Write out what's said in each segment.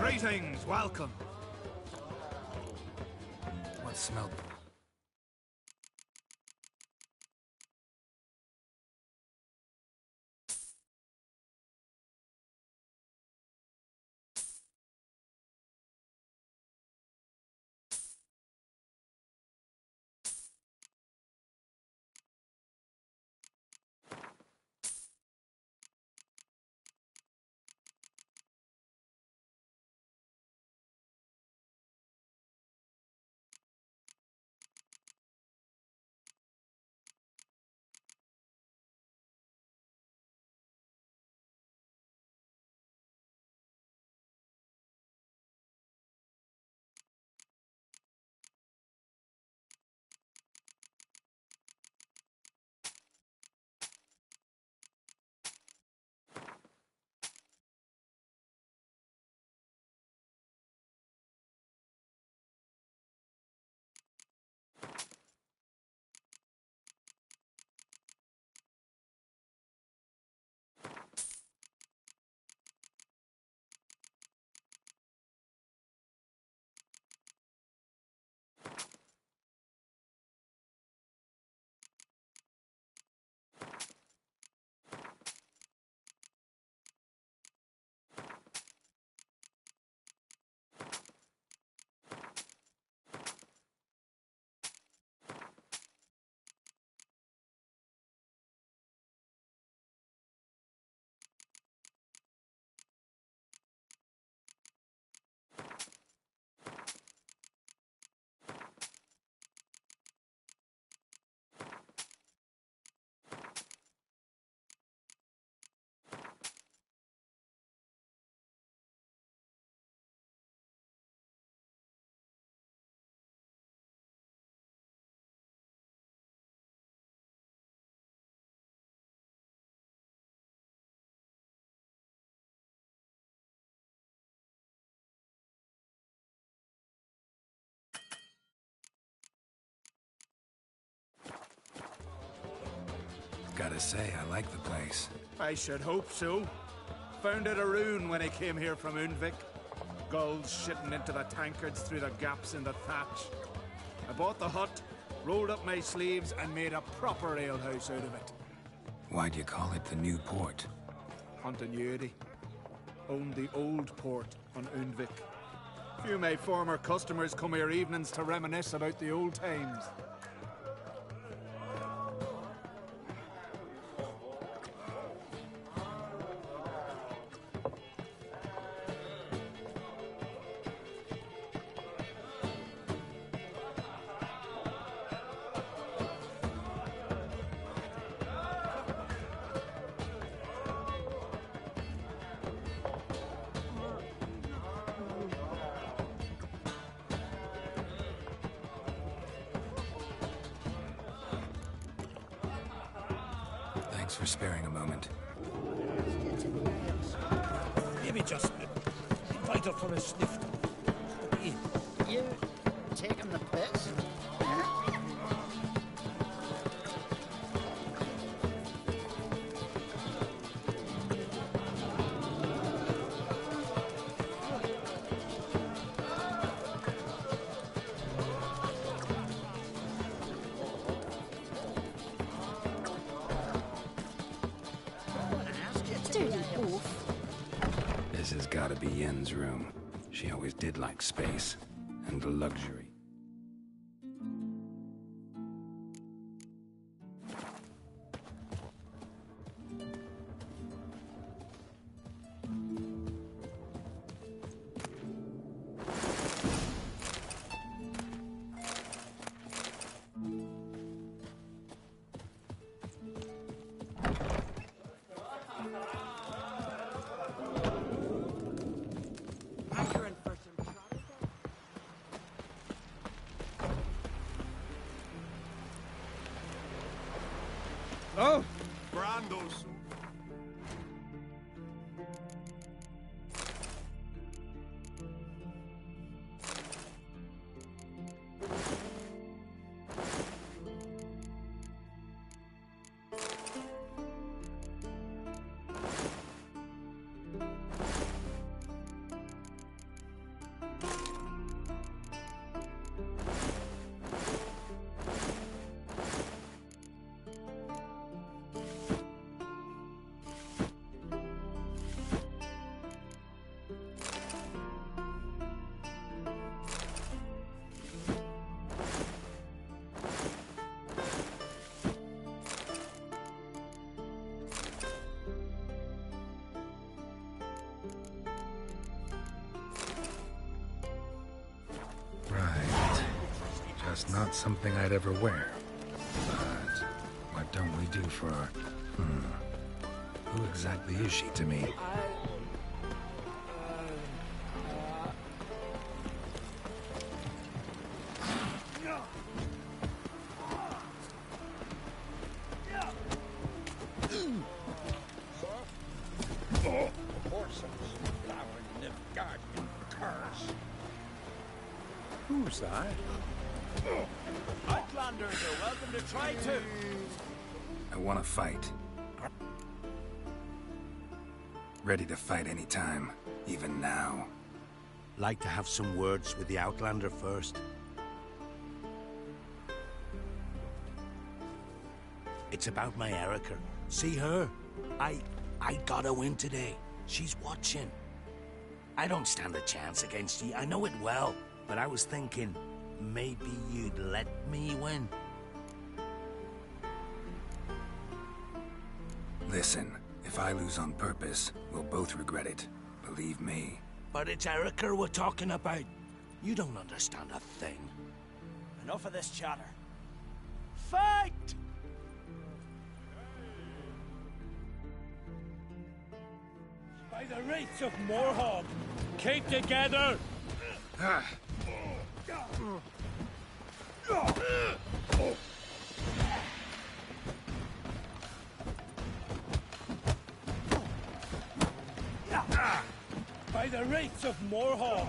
Greetings, welcome. What smelled? Gotta say, I like the place. I should hope so. Found it a ruin when I came here from Undvik. Gulls shitting into the tankards through the gaps in the thatch. I bought the hut, rolled up my sleeves, and made a proper alehouse out of it. Why'd you call it the New Port? Continuity. Owned the old port on Undvik. Few of my former customers come here evenings to reminisce about the old times. Thanks for sparing a moment. Maybe just invite her for a sniff. You taking the piss? This has gotta be Yen's room. She always did like space and luxury. Oh! Brandos. Just not something I'd ever wear. But what don't we do for our... Who exactly is she to me? Who's that? Outlanders are welcome to try too. I want to fight. Ready to fight anytime, even now. Like to have some words with the Outlander first. It's about my Erica. See her? I got a win today. She's watching. I don't stand a chance against you. I know it well. But I was thinking, maybe you'd let me win. Listen, if I lose on purpose, we'll both regret it. Believe me. But it's Erica we're talking about. You don't understand a thing. Enough of this chatter. Fight! By the wraiths of Morhog, keep together! By the wraiths of Morhog!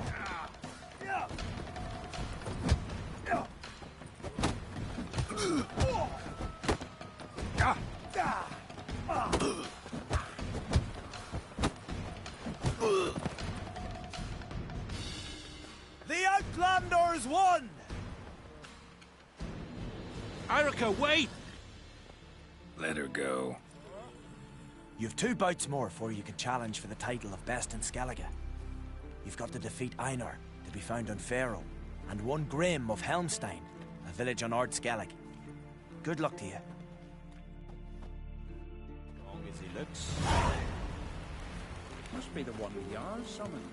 The Outlanders won! Erica, wait! Let her go. You've 2 bouts more before you can challenge for the title of Best in Skellige. You've got to defeat Einar, to be found on Faroe, and 1 Grim of Helmstein, a village on Ard Skellige. Good luck to you. Strong as he looks. Must be the one we are summoned.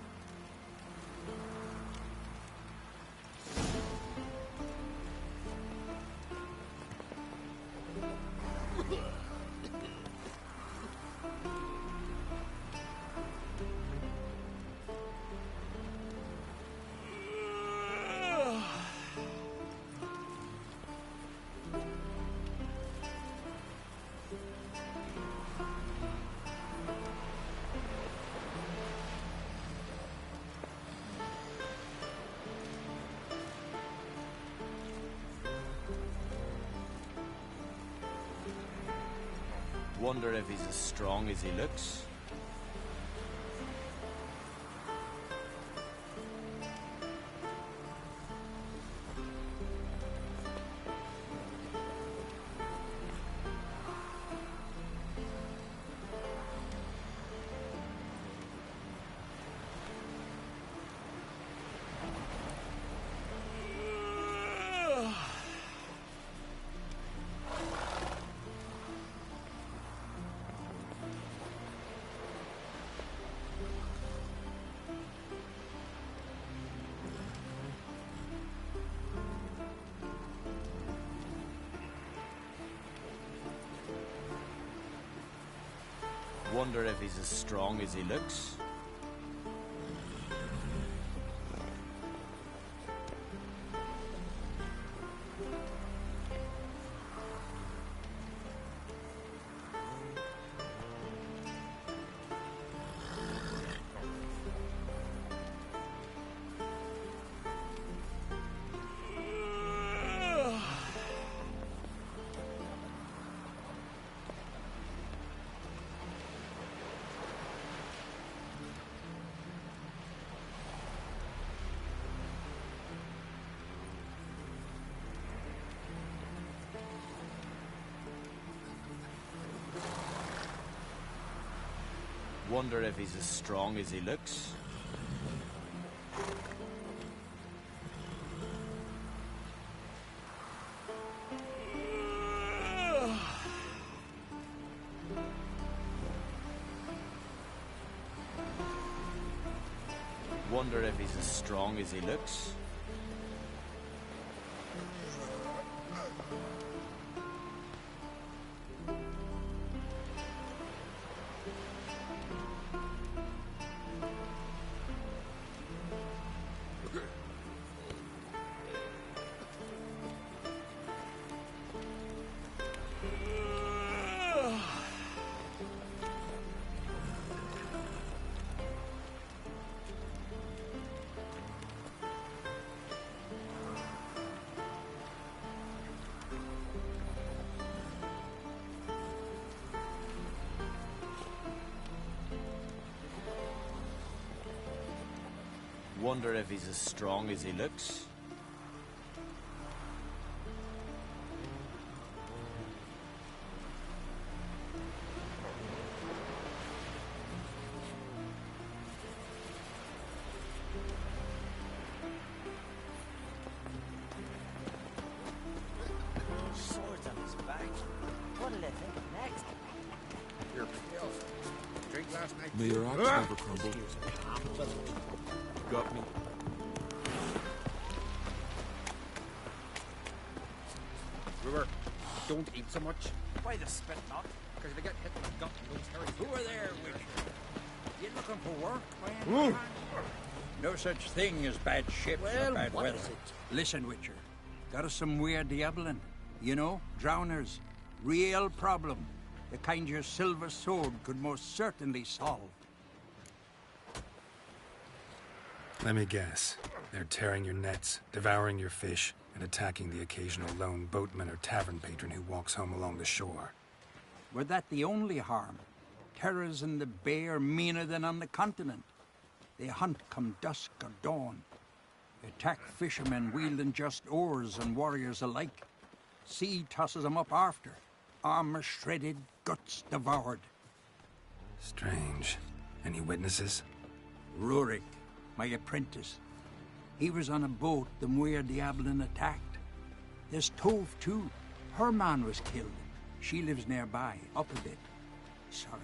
Wonder if he's as strong as he looks. Wonder if he's as strong as he looks. Wonder if he's as strong as he looks. Wonder if he's as strong as he looks. Wonder if he's as strong as he looks. Swords on his back. What'll they think of next? You're pale. Drink last night. May your axe never crumble. Got me. Brewer, don't eat so much. Why the spit not? Because they get hit in the gut and those hairy. Who are there, Witcher? You looking for work, man? No such thing as bad ships or bad what weather. is it? Listen, Witcher. Got us some weird diabling. You know, drowners. Real problem. The kind your silver sword could most certainly solve. Let me guess. They're tearing your nets, devouring your fish, and attacking the occasional lone boatman or tavern patron who walks home along the shore. Were that the only harm? Terrors in the bay are meaner than on the continent. They hunt come dusk or dawn. Attack fishermen wielding just oars and warriors alike. Sea tosses them up after. Armor shredded, guts devoured. Strange. Any witnesses? Rurik, my apprentice. He was on a boat the Muir Diablin attacked. There's Tove, too. Her man was killed. She lives nearby, up a bit. Sorry,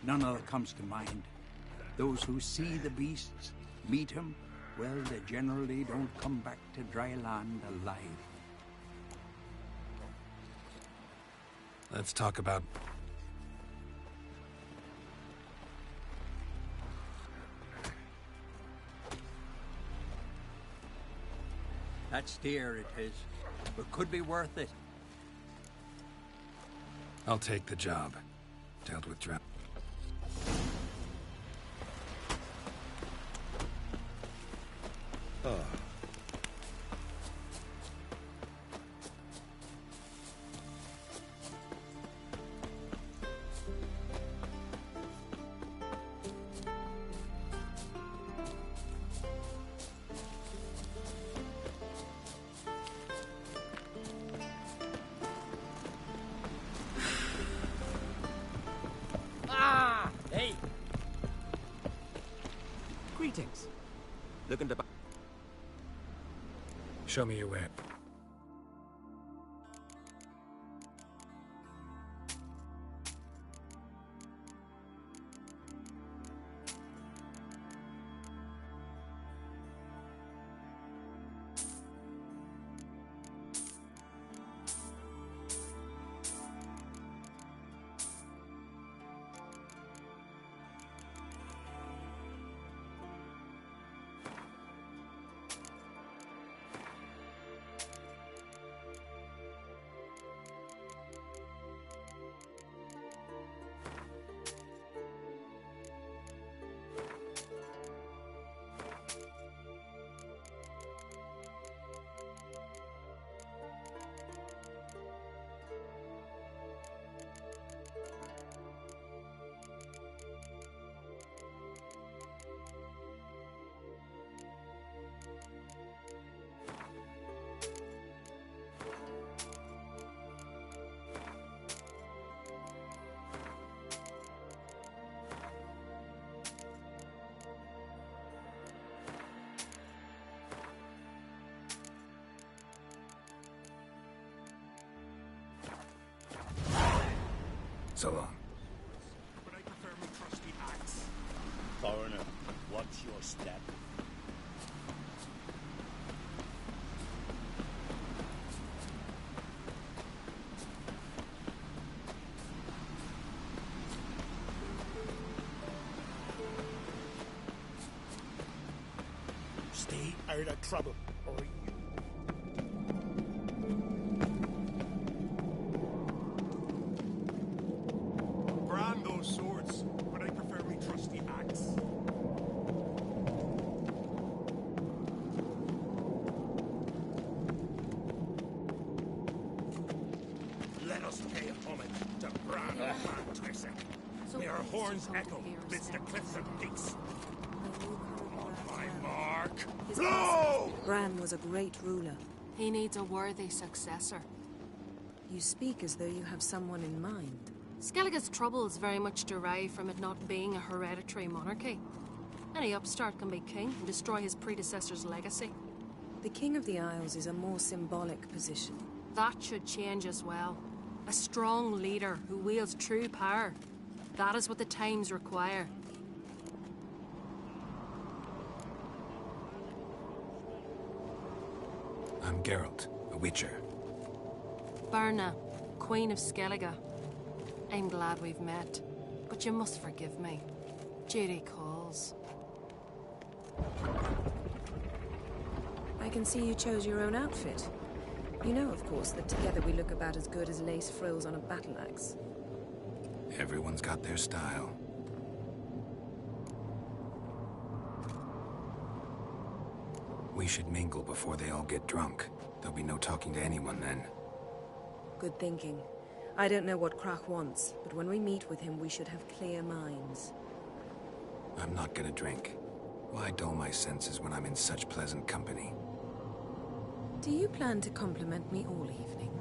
none of that comes to mind. Those who see the beasts, meet him, well, they generally don't come back to dry land alive. Let's talk about... That's dear, it is, but could be worth it. I'll take the job. Dealt with drown. Hey! Greetings. Looking to buy. Show me your way. So long. But I prefer my trusty axe. Foreigner, what's your step? Stay out of trouble, or you. Brand those swords, but I prefer my trusty axe. Let us pay homage to Bran Van Twyson. May our horns echo amidst the cliffs and peaks. On my Mark! His Blow! Bran was a great ruler. He needs a worthy successor. You speak as though you have someone in mind. Skellige's troubles very much derive from it not being a hereditary monarchy. Any upstart can be king and destroy his predecessor's legacy. The King of the Isles is a more symbolic position. That should change as well. A strong leader who wields true power. That is what the times require. I'm Geralt, a Witcher. Berna, Queen of Skellige. I'm glad we've met, but you must forgive me. Duty calls. I can see you chose your own outfit. You know, of course, that together we look about as good as lace frills on a battle axe. Everyone's got their style. We should mingle before they all get drunk. There'll be no talking to anyone then. Good thinking. I don't know what Krach wants, but when we meet with him, we should have clear minds. I'm not gonna drink. Why dull my senses when I'm in such pleasant company? Do you plan to compliment me all evening?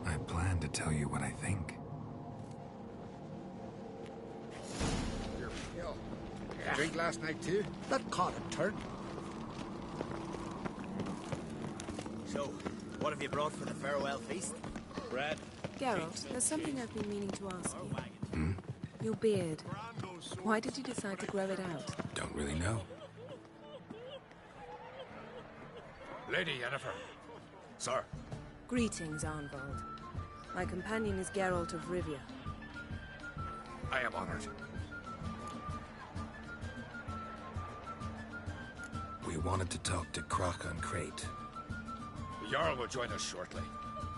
I plan to tell you what I think. Yo, drink last night too? That caught a turn. So, what have you brought for the farewell feast? Bread. Geralt, there's something I've been meaning to ask you. Your beard. Why did you decide to grow it out? Don't really know. Lady Yennefer. Sir. Greetings, Arnvald. My companion is Geralt of Rivia. I am honored. We wanted to talk to Krach on Crate. The Jarl will join us shortly.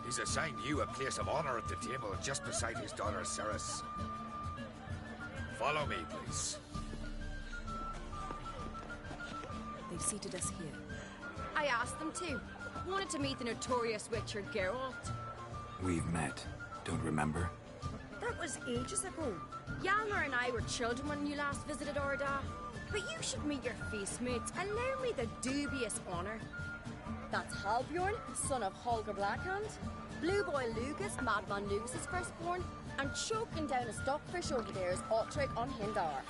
He's assigned you a place of honor at the table just beside his daughter Ceres. Follow me, please. They've seated us here. I asked them to. Wanted to meet the notorious Witcher Geralt. We've met. Don't remember? That was ages ago. Hjalmar and I were children when you last visited Orda. But you should meet your feast mates. Allow me the dubious honor. That's Halbjorn, son of Holger Blackhand. Blue Boy Lucas, Madman Lucas's firstborn. And choking down a stockfish over there is Otrek on Hindar.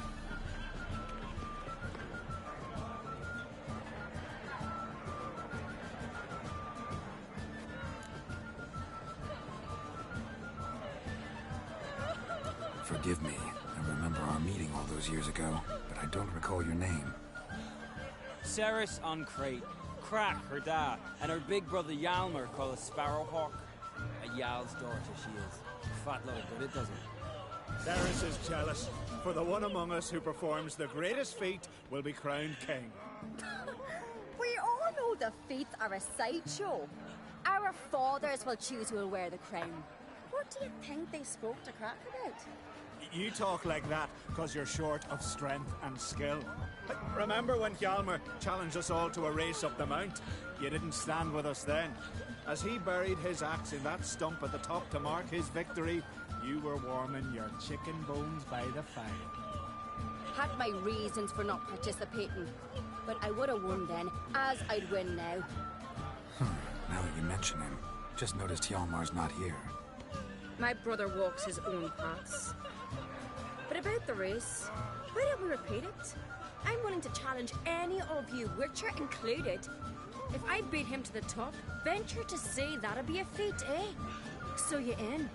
Forgive me. I remember our meeting all those years ago, but I don't recall your name. Ceres on Crate, Krach, her dad, and her big brother Hjalmar called a Sparrowhawk. A Jarl's daughter she is. Fat load, but it doesn't. Ceres is jealous, for the one among us who performs the greatest feat will be crowned king. We all know the feats are a sideshow. Our fathers will choose who will wear the crown. What do you think they spoke to Krach about? You talk like that because you're short of strength and skill. Remember when Hjalmar challenged us all to a race up the mount? You didn't stand with us then. As he buried his axe in that stump at the top to mark his victory, you were warming your chicken bones by the fire. Had my reasons for not participating, but I would have won then, as I'd win now. Now that you mention him, just noticed Hjalmar's not here. My brother walks his own paths. But about the race, why don't we repeat it? I'm willing to challenge any of you, Witcher included. If I beat him to the top, venture to say that'd be a feat, eh? So you in?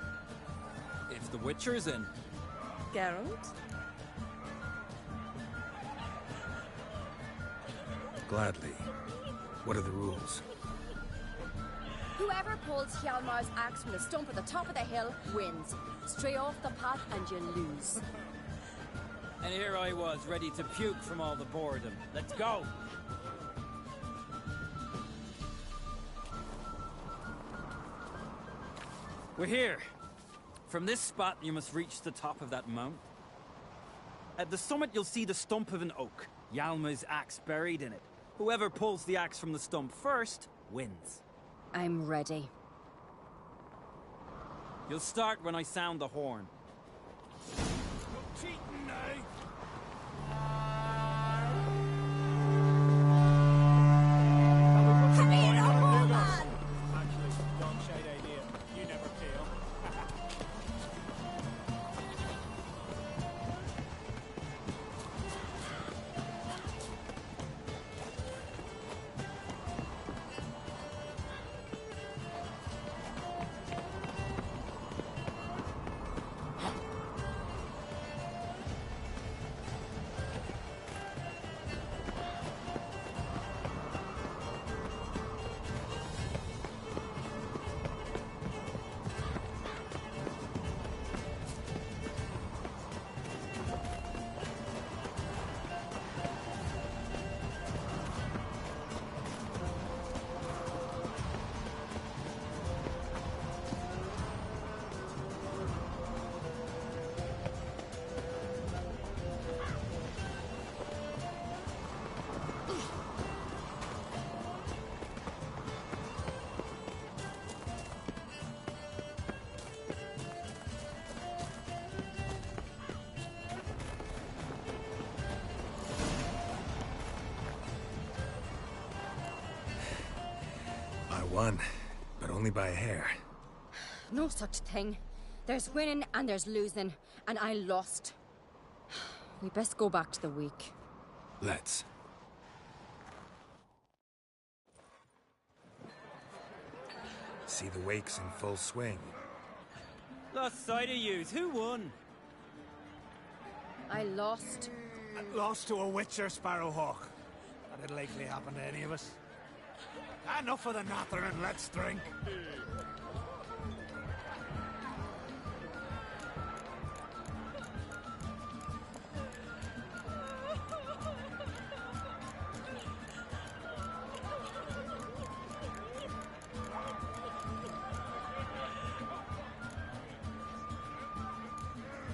If the Witcher's in. Geralt? Gladly. What are the rules? Whoever pulls Hjalmar's axe from the stump at the top of the hill wins. Stray off the path and you lose. And here I was, ready to puke from all the boredom. Let's go! We're here. From this spot, you must reach the top of that mount. At the summit, you'll see the stump of an oak. Hjalmar's axe buried in it. Whoever pulls the axe from the stump first, wins. I'm ready. You'll start when I sound the horn. Cheating now! won, but only by a hair. No such thing. There's winning and there's losing, and I lost. We best go back to the week. Let's. See the wakes in full swing. Lost sight of yous. Who won? I lost. Lost to a witcher, Sparrowhawk. That'd likely happen to any of us. Enough of the nattering, let's drink.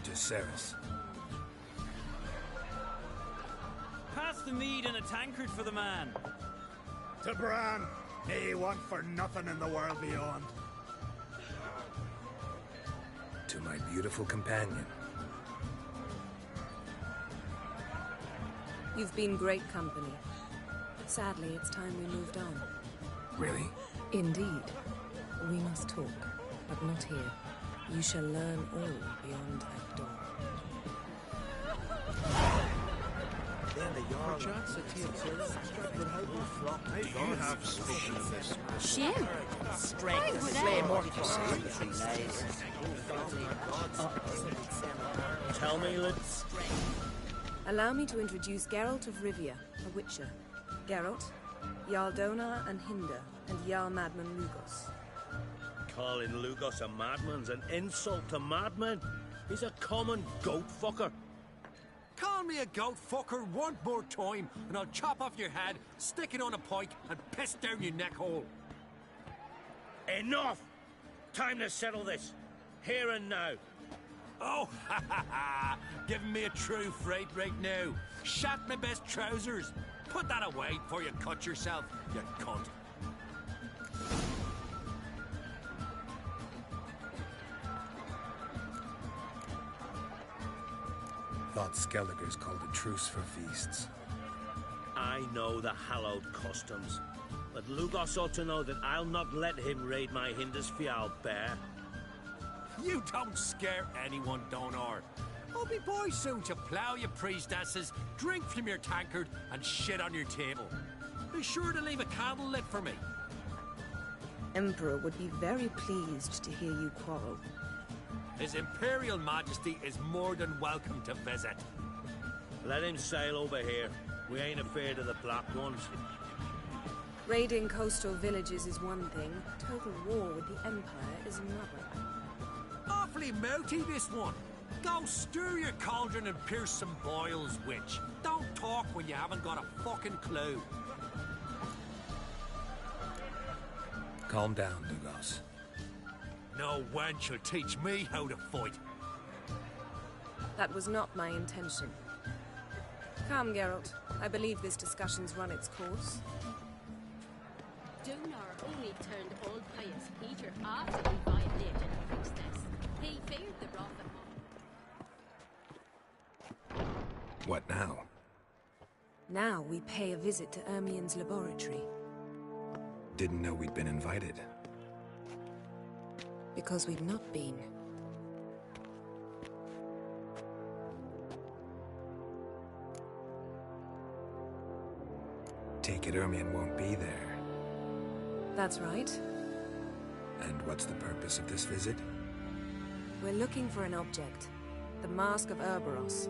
To Ceres. Pass the mead and a tankard for the man. To Bran, he want for nothing in the world beyond. To my beautiful companion. You've been great company. But sadly, it's time we moved on. Really? Indeed. We must talk, but not here. You shall learn all beyond that door. Then the Jarl You have spoken of this. Shame. strength would slay I? more lies. Tell me, let's. Allow me to introduce Geralt of Rivia, a witcher. Geralt, Jarl Donar and Hinder, and Jarl Madman Lugos. Calling Lugos a madman's an insult to madmen. He's a common goat fucker. Call me a goat fucker one more time, and I'll chop off your head, stick it on a pike, and piss down your neck hole. Enough! Time to settle this. Here and now. Oh, ha ha ha! Giving me a true fright right now. Shat my best trousers. Put that away before you cut yourself, you cunt. Thought Skellige's called a truce for feasts. I know the hallowed customs, but Lugos ought to know that I'll not let him raid my Hindisfial bear. You don't scare anyone, Donar. I'll be boys soon to plough your priestesses, drink from your tankard, and shit on your table. Be sure to leave a candle lit for me. Emperor would be very pleased to hear you quarrel. His Imperial Majesty is more than welcome to visit. Let him sail over here. We ain't afraid of the Black Ones. Raiding coastal villages is one thing. Total war with the Empire is another. Awfully melty, this one. Go stir your cauldron and pierce some boils, witch. Don't talk when you haven't got a fucking clue. Calm down, Lugos. No wench will teach me how to fight. That was not my intention. Come, Geralt. I believe this discussion's run its course. Donar only turned old pious Peter after he violated the priestess. He feared the wrath of God. What now? Now we pay a visit to Ermien's laboratory. Didn't know we'd been invited. Because we've not been. Take it Ermien won't be there. That's right. And what's the purpose of this visit? We're looking for an object. The Mask of Urboros.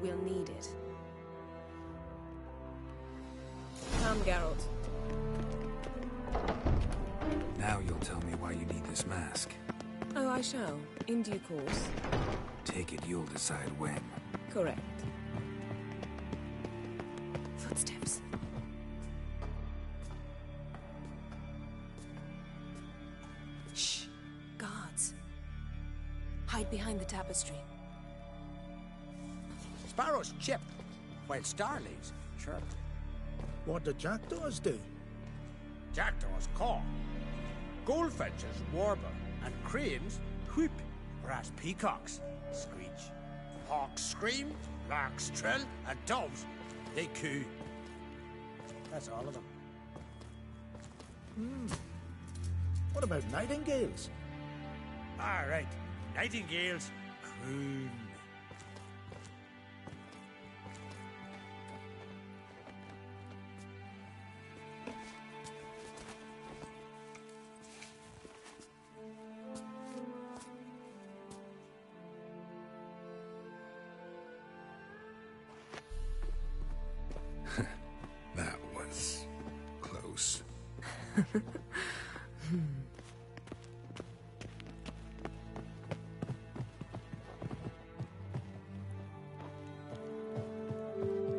We'll need it. Come, Geralt. Now you'll tell me why you need this mask. Oh, I shall. In due course. Take it you'll decide when. Correct. Footsteps. Shh. Guards. Hide behind the tapestry. Sparrows chip, while starlings chirp. What do jackdaws do? Jackdaws caw. Goldfinches warble, and cranes whoop, whereas peacocks screech. Hawks scream, larks trill, and doves, they coo. That's all of them. What about nightingales? All right, nightingales, croon. That was close.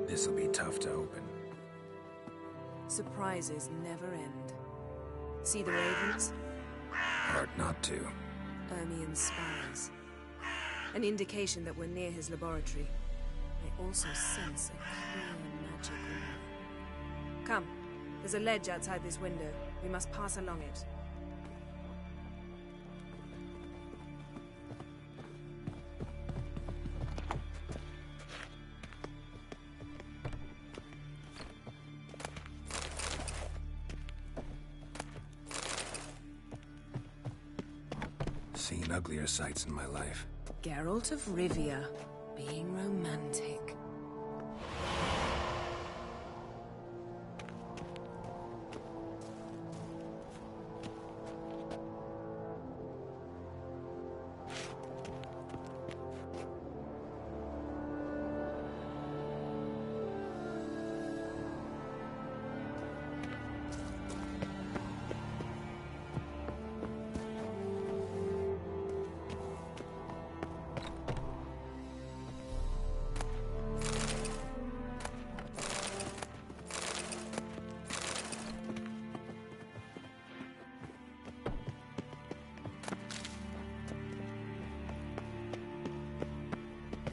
This'll be tough to open. Surprises never end. See the ravens? Hard not to. Ermien's spies. An indication that we're near his laboratory. I also sense a clear magic aura. Come. There's a ledge outside this window. We must pass along it. Seen uglier sights in my life. Geralt of Rivia, being romantic.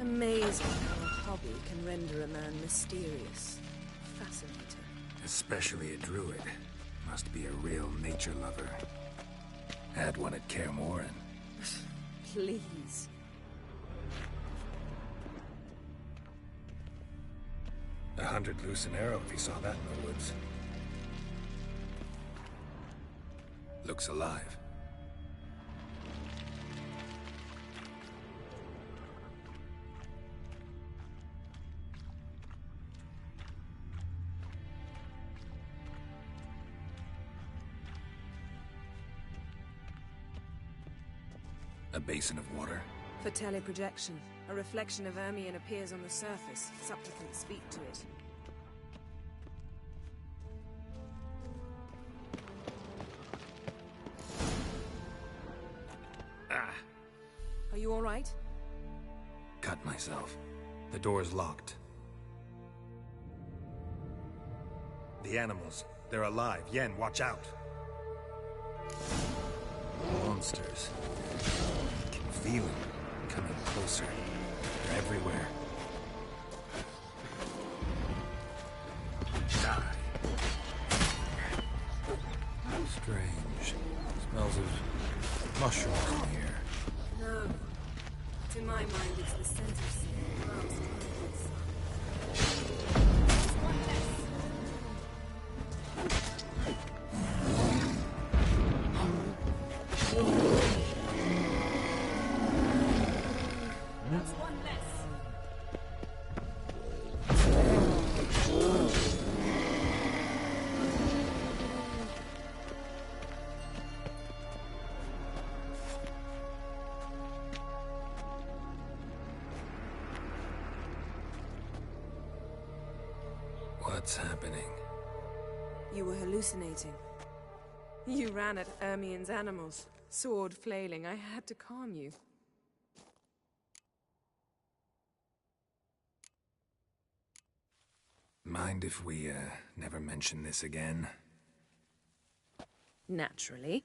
Amazing how a hobby can render a man mysterious. Fascinating. Especially a druid. Must be a real nature lover. Had one at Kaer Morhen. Please. 100 loose an arrow if you saw that in the woods. Looks alive. A basin of water. For teleprojection, a reflection of Ermien appears on the surface. Supplicants speak to it. Ah! Are you all right? Cut myself. The door's locked. The animals. They're alive. Yen, watch out! Monsters. I can feel them coming closer. They're everywhere. Die. Strange. Smells of mushrooms in here. No. To my mind, it's the scent of sea grass. That's one less. What's happening? You were hallucinating. You ran at Ermien's animals, sword flailing. I had to calm you. Mind if we, never mention this again? Naturally.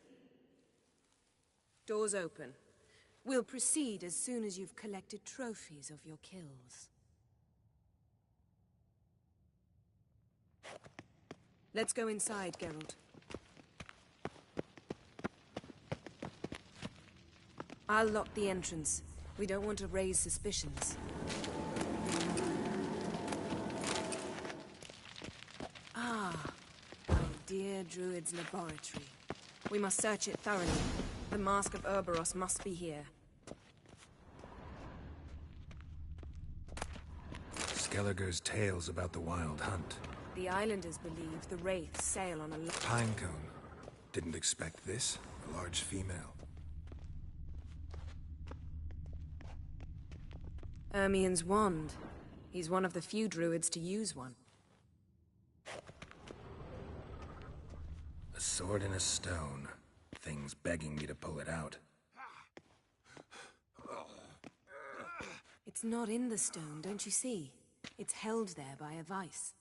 Doors open. We'll proceed as soon as you've collected trophies of your kills. Let's go inside, Geralt. I'll lock the entrance. We don't want to raise suspicions. Ah, my dear Druid's laboratory. We must search it thoroughly. The Mask of Urboros must be here. Skellige's tales about the Wild Hunt. The islanders believe the wraiths sail on a Pinecone. Didn't expect this. A large female. Ermien's wand. He's one of the few druids to use one. A sword in a stone. Thing's begging me to pull it out. It's not in the stone, don't you see? It's held there by a vice.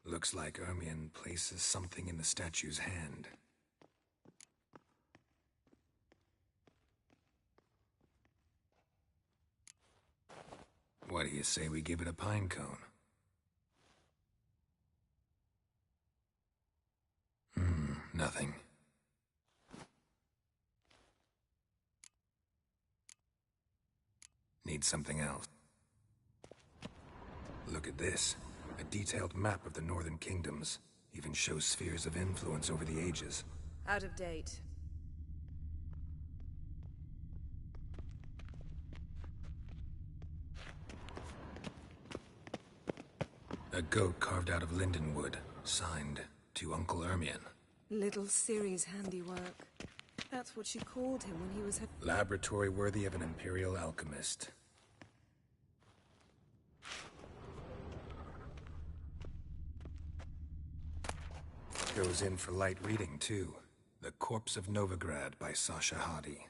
Looks like Ermien places something in the statue's hand. What do you say we give it a pine cone? Nothing. Need something else. Look at this. A detailed map of the Northern Kingdoms. Even shows spheres of influence over the ages. Out of date. A goat carved out of linden wood. Signed, to Uncle Ermien. Little Ciri's handiwork. That's what she called him when he was her... Laboratory worthy of an imperial alchemist. Goes in for light reading, too. The Corpse of Novigrad by Sasha Hadi.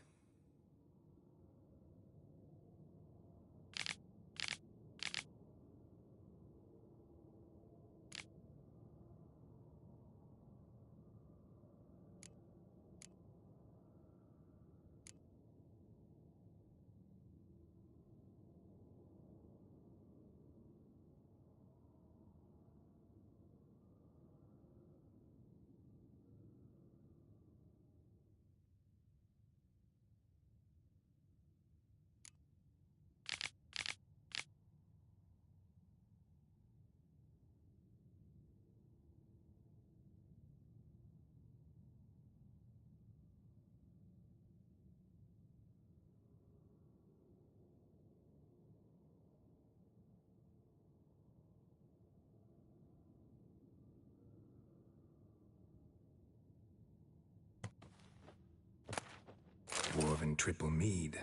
Dwarven triple mead.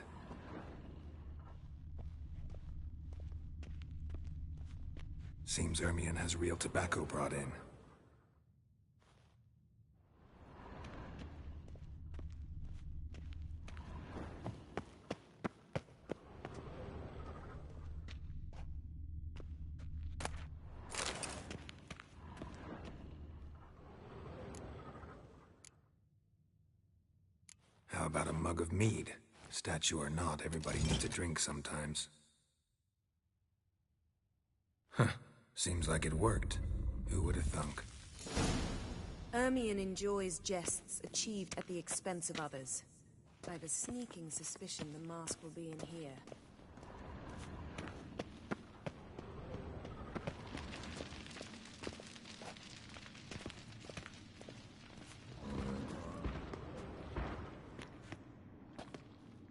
Seems Ermien has real tobacco brought in. How about a mug of mead? Statue or not, everybody needs a drink sometimes. Huh. Seems like it worked. Who would have thunk? Ermien enjoys jests achieved at the expense of others. I've a sneaking suspicion the mask will be in here.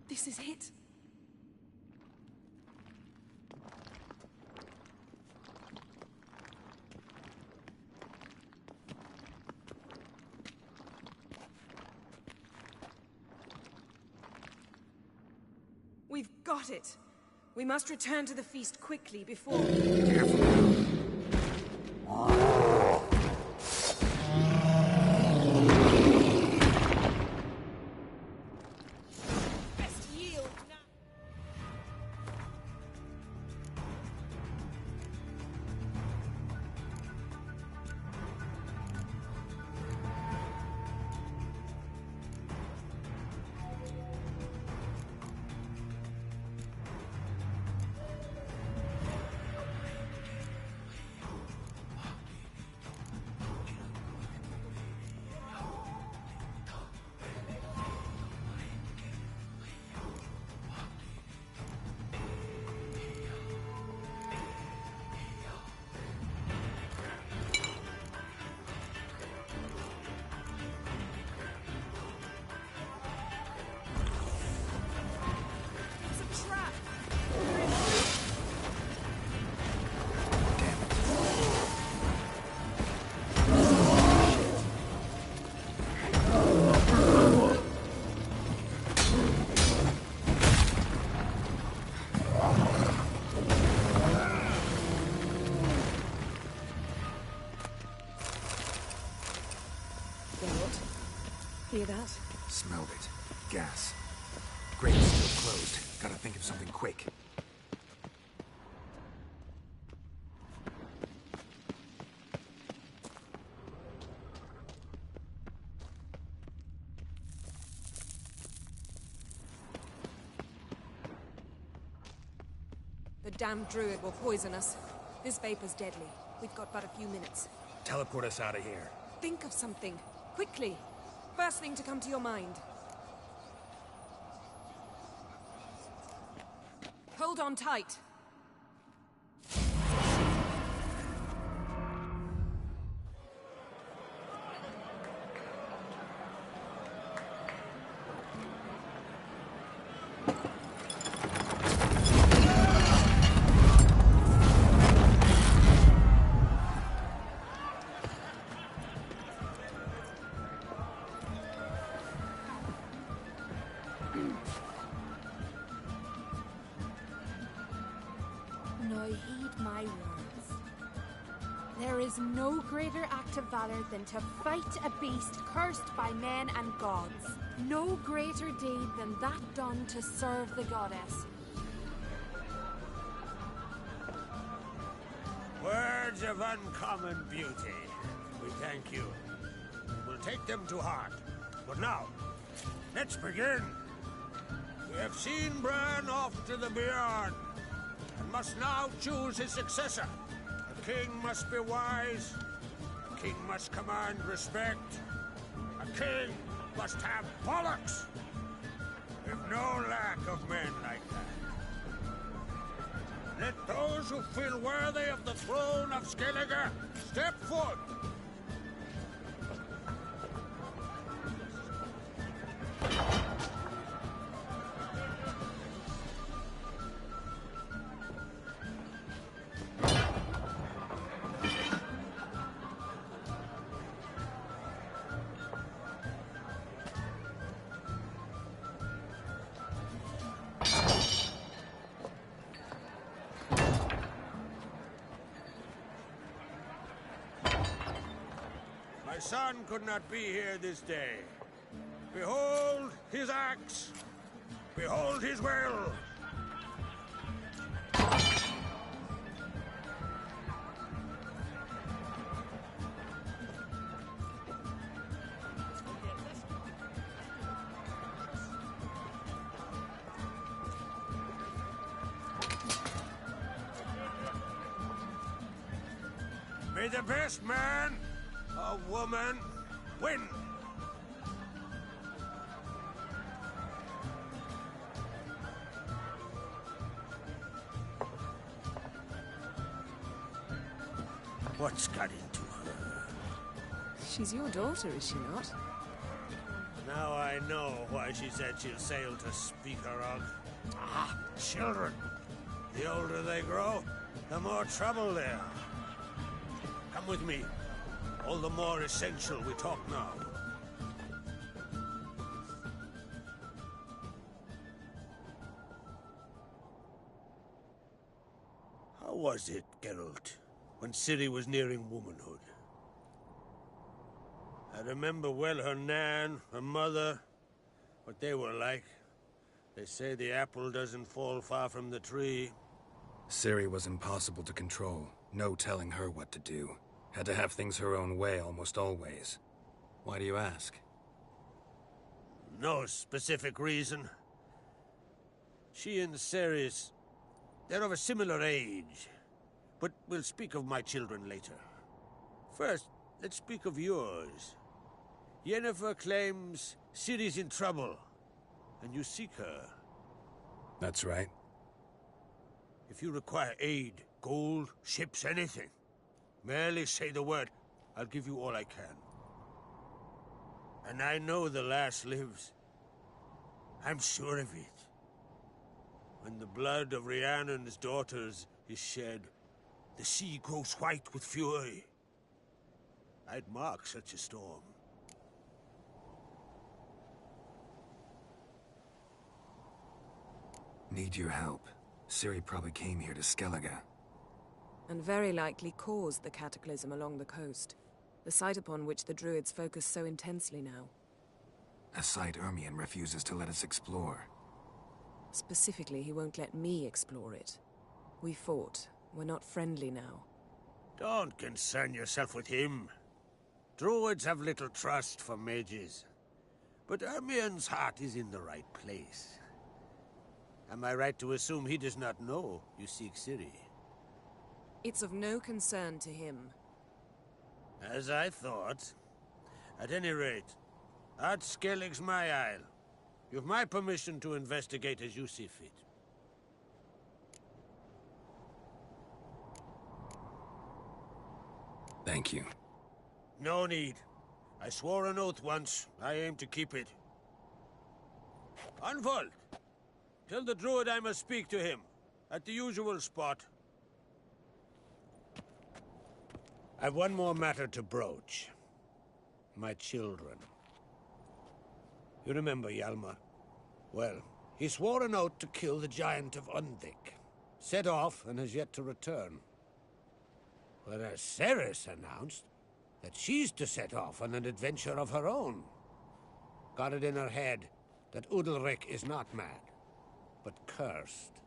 This is it. We've got it. We must return to the feast quickly before... Best yield now. hear that? Smelled it. Gas. Grate's still closed. Gotta think of something quick. The damned druid will poison us. This vapor's deadly. We've got but a few minutes. Teleport us out of here. Think of something. Quickly. First thing to come to your mind. Hold on tight. Now heed my words. There is no greater act of valor than to fight a beast cursed by men and gods. No greater deed than that done to serve the goddess. Words of uncommon beauty. We thank you. We'll take them to heart. But now, let's begin. We have seen Bran off to the beyond, and must now choose his successor. A king must be wise. A king must command respect. A king must have bollocks. We've no lack of men like that. Let those who feel worthy of the throne of Skellige step forth. My son could not be here this day. Behold his axe. Behold his will. May the best man or woman win. What's got into her? She's your daughter, is she not? Now I know why she said she'll sail to speak her of. Ah, children. The older they grow, the more trouble they are. Come with me. All the more essential we talk now. How was it, Geralt, when Ciri was nearing womanhood? I remember well her nan, her mother, what they were like. They say the apple doesn't fall far from the tree. Ciri was impossible to control. No telling her what to do. Had to have things her own way almost always. Why do you ask? No specific reason. She and Ceres, they're of a similar age. But we'll speak of my children later. First, let's speak of yours. Yennefer claims Ciri's in trouble, and you seek her. That's right. If you require aid, gold, ships, anything, merely say the word. I'll give you all I can. And I know the lass lives. I'm sure of it. When the blood of Rhiannon's daughters is shed, the sea grows white with fury. I'd mark such a storm. Need your help. Ciri probably came here to Skellige. And very likely caused the cataclysm along the coast. The site upon which the druids focus so intensely now. A site Ermion refuses to let us explore. Specifically, he won't let me explore it. We fought. We're not friendly now. Don't concern yourself with him. Druids have little trust for mages. But Ermion's heart is in the right place. Am I right to assume he does not know you seek Ciri? It's of no concern to him. As I thought. At any rate, Ard Skellige's my isle. You've my permission to investigate as you see fit. Thank you. No need. I swore an oath once. I aim to keep it. Unfold! Tell the druid I must speak to him. At the usual spot. I've one more matter to broach. My children. You remember Hjalmar? Well, he swore an oath to kill the giant of Undvik. Set off and has yet to return. Whereas Ceres announced that she's to set off on an adventure of her own. Got it in her head that Udalric is not mad, but cursed.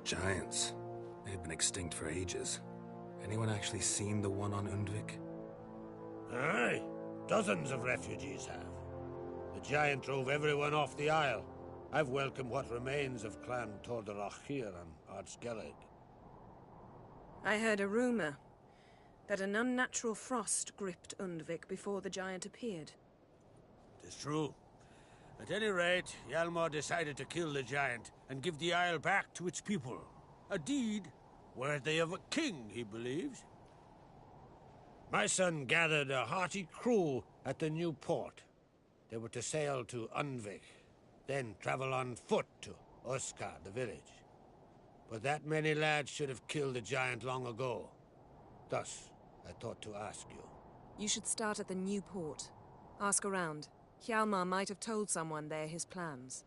Giants. They've been extinct for ages. Anyone actually seen the one on Undvik? Aye. Dozens of refugees have. The giant drove everyone off the isle. I've welcomed what remains of Clan Tordarach here on Ard Skellige. I heard a rumor that an unnatural frost gripped Undvik before the giant appeared. It's true. At any rate, Hjalmar decided to kill the giant and give the isle back to its people. A deed worthy of a king, he believes. My son gathered a hearty crew at the new port. They were to sail to Undvik, then travel on foot to Oskar, the village. But that many lads should have killed the giant long ago. Thus, I thought to ask you. You should start at the new port. Ask around. Hjalmar might have told someone there his plans.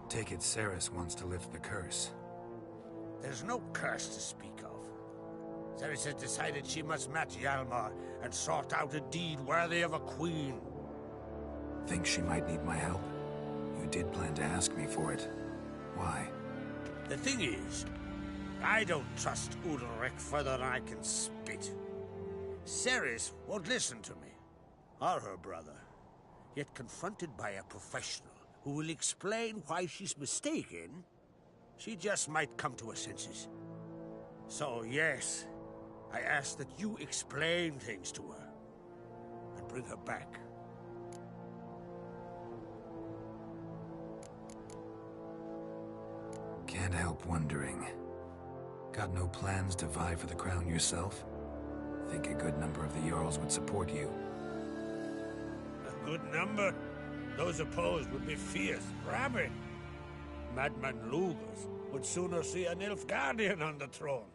Take it Ceres wants to lift the curse. There's no curse to speak of. Ceres has decided she must match Hjalmar and sort out a deed worthy of a queen. Think she might need my help? You did plan to ask me for it. Why? The thing is, I don't trust Udalric further than I can spit. Ceres won't listen to me, or her brother. Yet confronted by a professional who will explain why she's mistaken, she just might come to her senses. So yes, I ask that you explain things to her, and bring her back. Can't help wondering. Got no plans to vie for the crown yourself? Think a good number of the Jarls would support you. A good number? Those opposed would be fierce, rabid. Madman Lugas would sooner see an Nilfgaardian on the throne.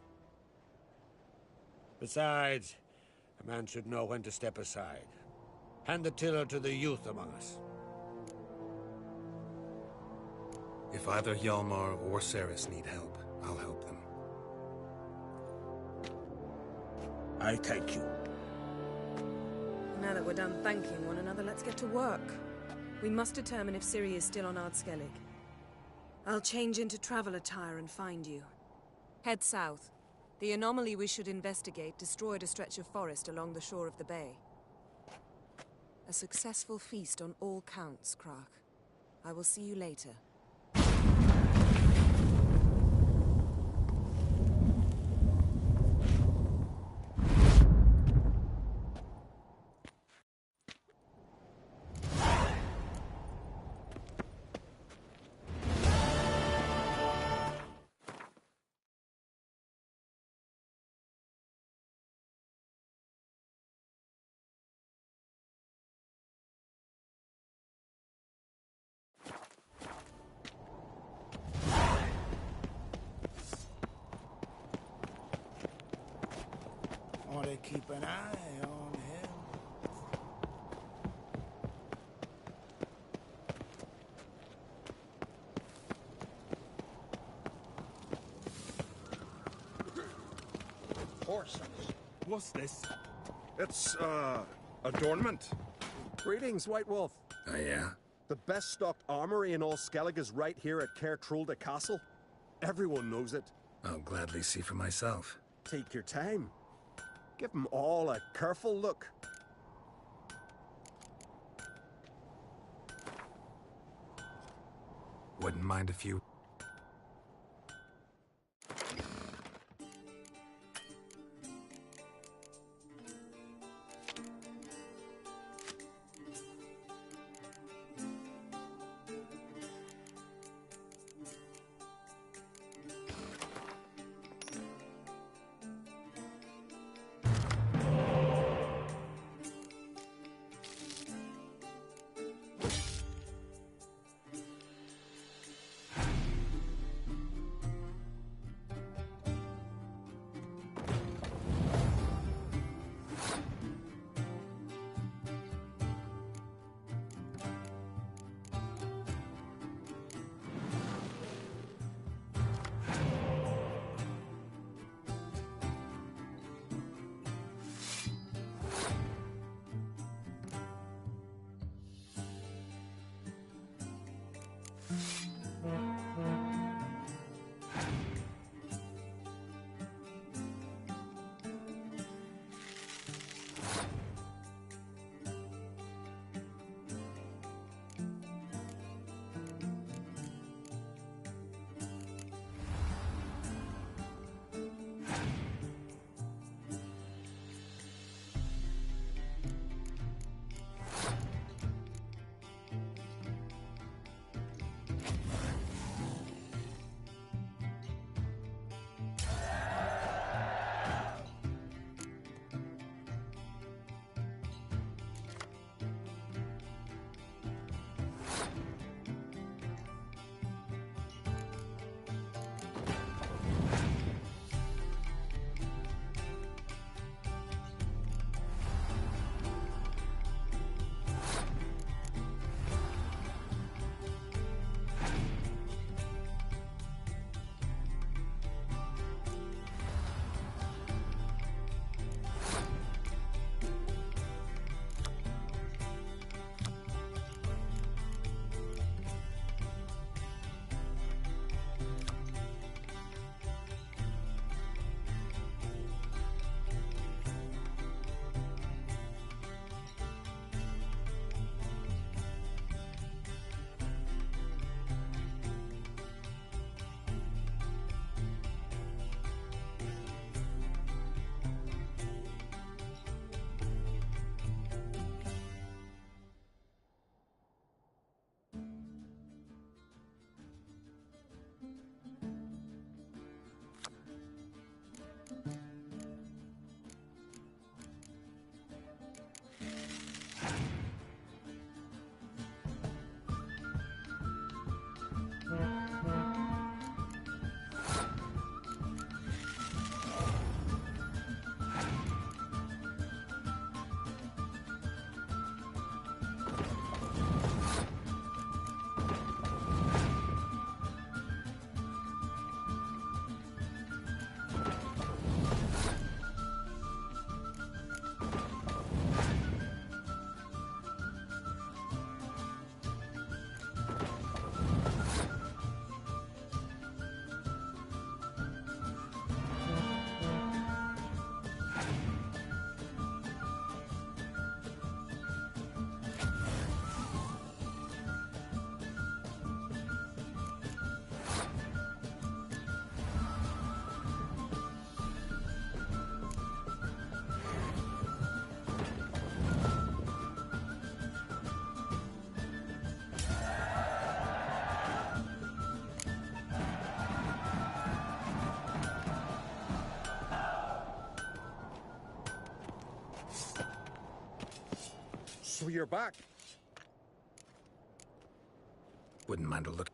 Besides, a man should know when to step aside. Hand the tiller to the youth among us. If either Hjalmar or Ceres need help, I'll help them. I thank you. Now that we're done thanking one another, let's get to work. We must determine if Ciri is still on Ard Skellige. I'll change into travel attire and find you. Head south. The anomaly we should investigate destroyed a stretch of forest along the shore of the bay. A successful feast on all counts, Krak. I will see you later. Want to keep an eye on him. What's this? It's, adornment. Greetings, White Wolf. Oh, yeah? The best stocked armory in all Skellige's right here at Caer Trulda Castle. Everyone knows it. I'll gladly see for myself. Take your time. Give them all a careful look. Wouldn't mind if you... So you're back. Wouldn't mind a look.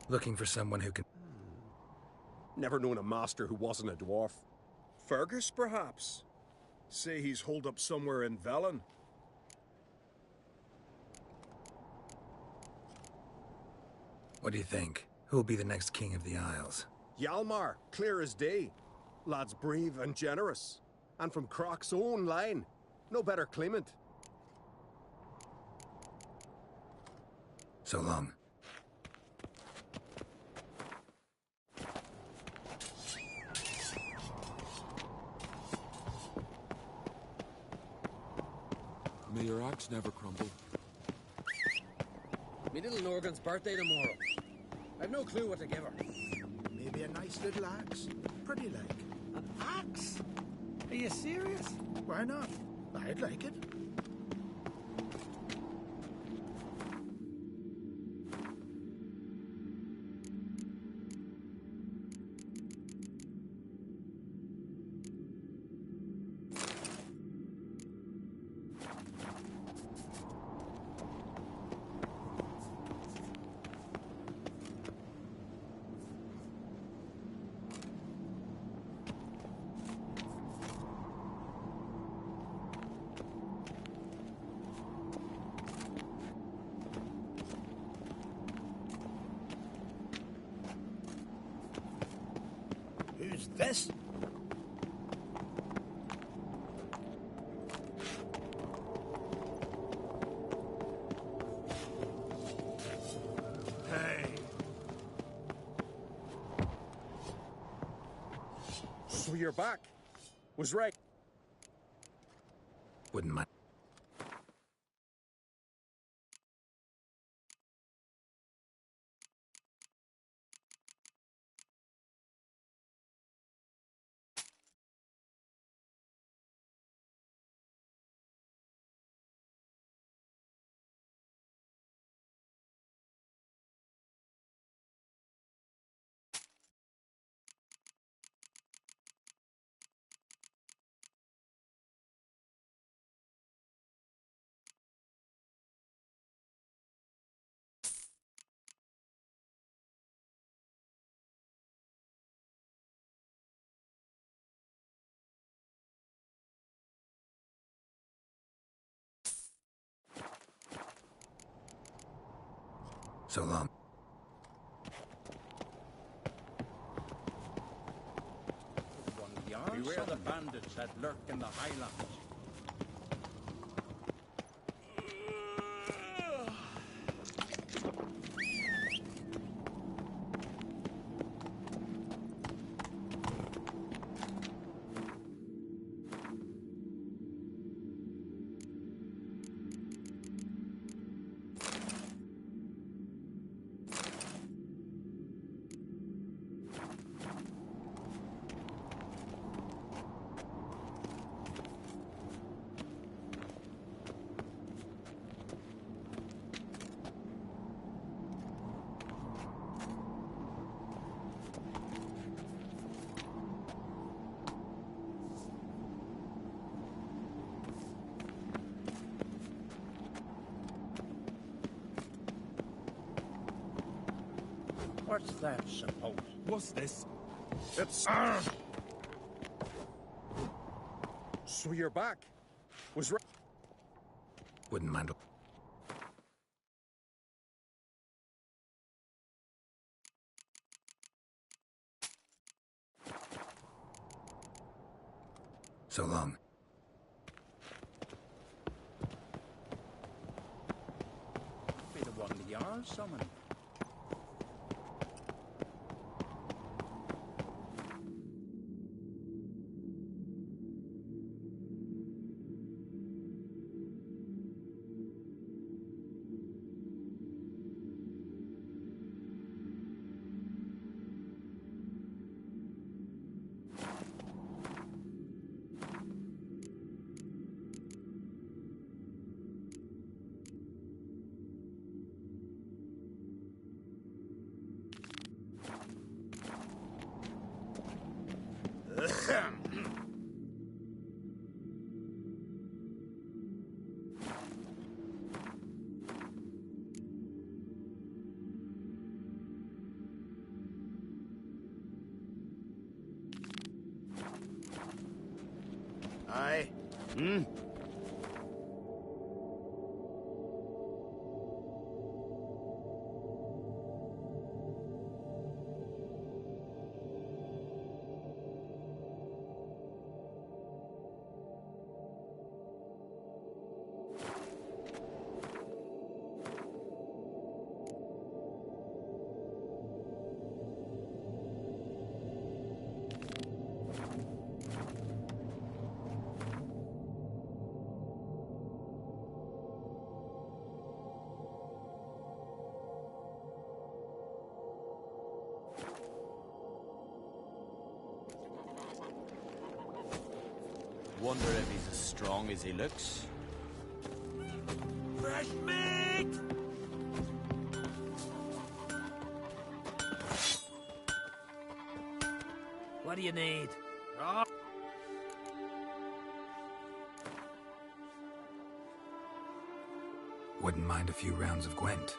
Looking for someone who can... Never known a master who wasn't a dwarf. Fergus, perhaps? Say he's holed up somewhere in Velen. What do you think? Who'll be the next king of the Isles? Hjalmar, clear as day. Lad's brave and generous. And from Croc's own line. No better claimant. So long. May your axe never crumble. Me little Norgan's birthday tomorrow. I've no clue what to give her. Maybe a nice little axe. Pretty like. An axe? Are you serious? Why not? I'd like it. Who's this? Hey. So you're back. Was right. Wouldn't mind. So long. Beware the bandits that lurk in the highlands. What's that, suppose? What's this? It's... So you're back. Was right. Wouldn't mind. So long. Be the one the Jarl summoned. Hmm? Wonder if he's as strong as he looks. Fresh meat! What do you need? Wouldn't mind a few rounds of Gwent.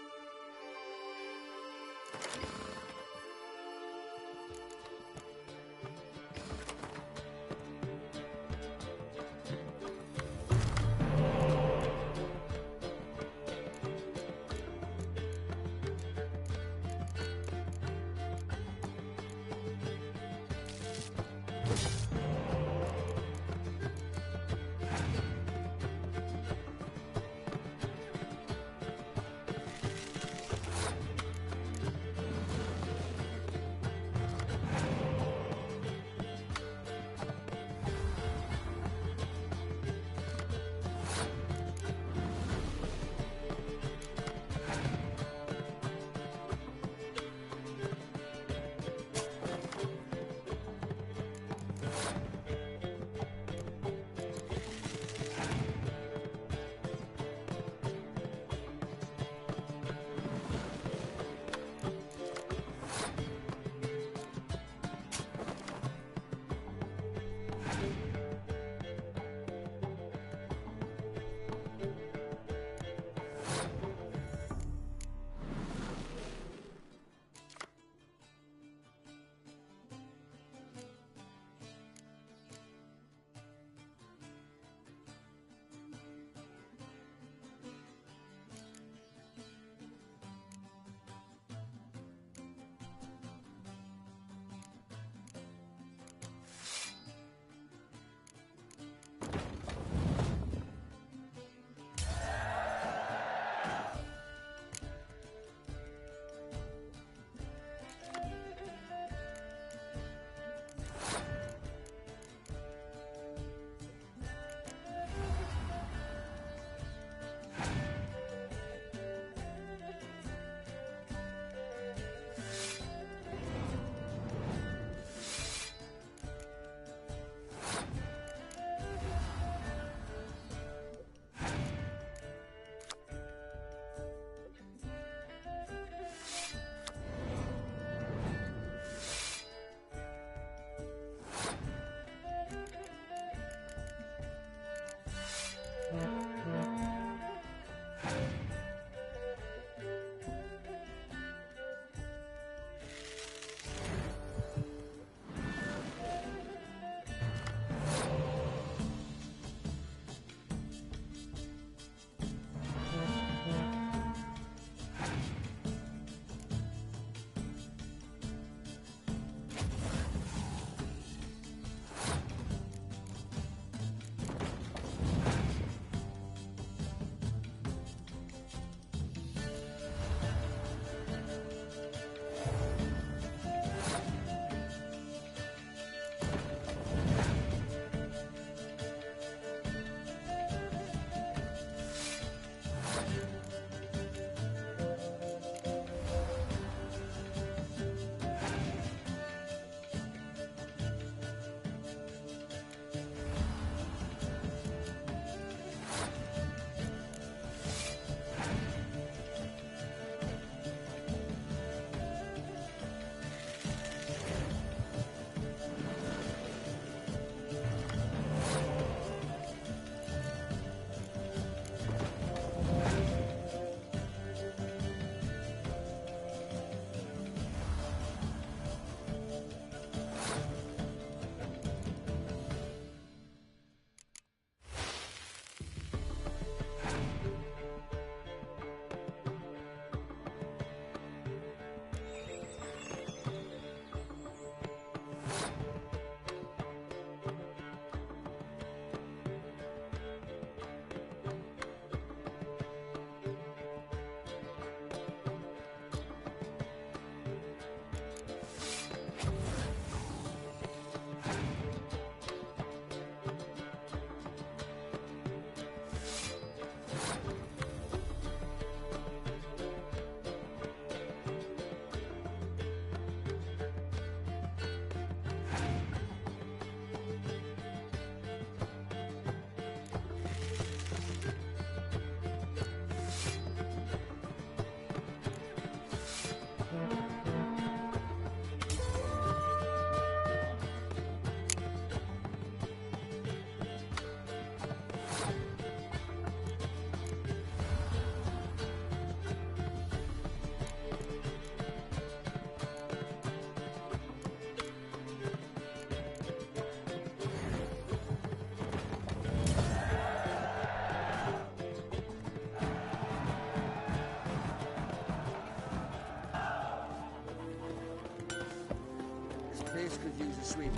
could use a sweep.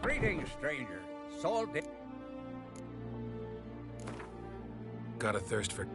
Greetings, stranger. Salt. Got a thirst for...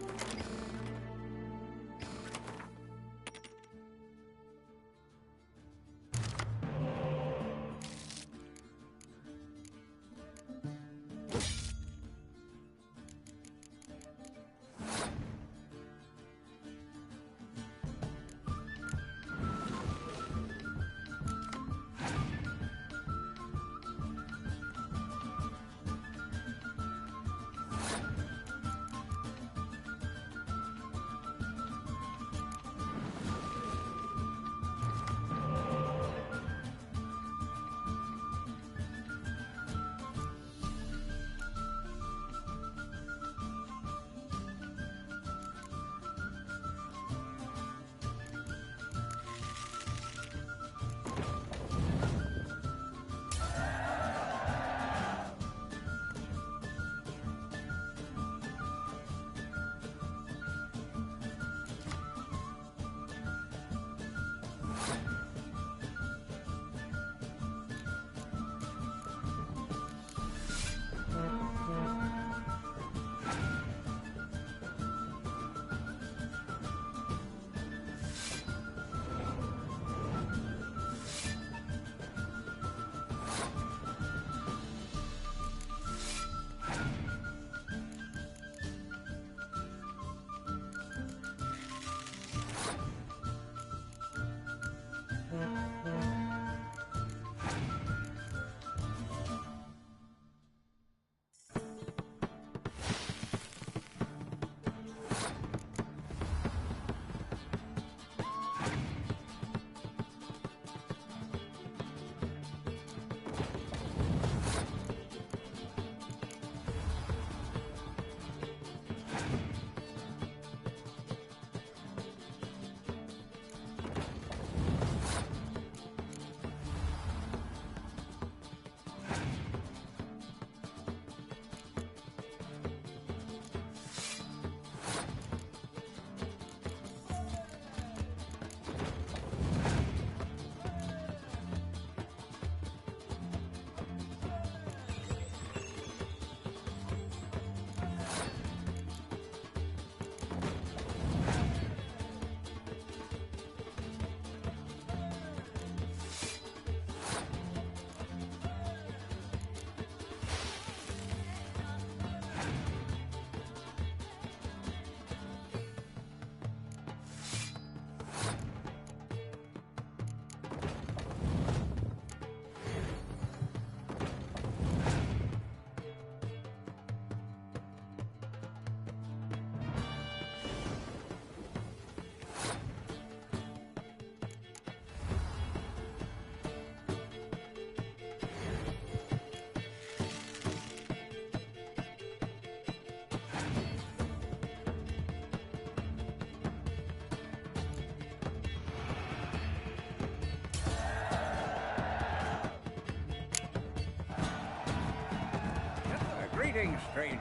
Greetings, stranger.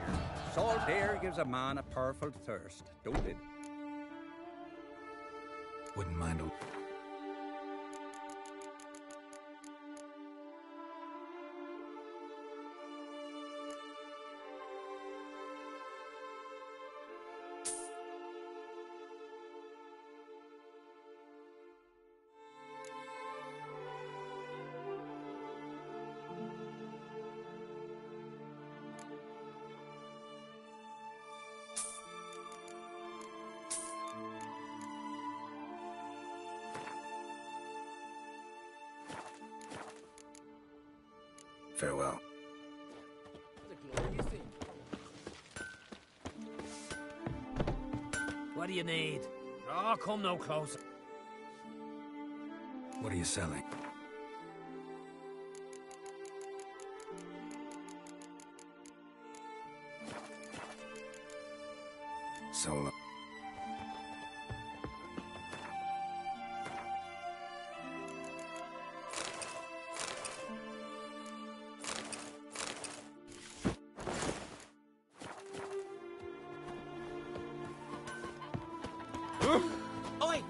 Salt air gives a man a powerful thirst, don't it? Wouldn't mind a... Farewell. What do you need? Oh, come no closer. What are you selling? Solo.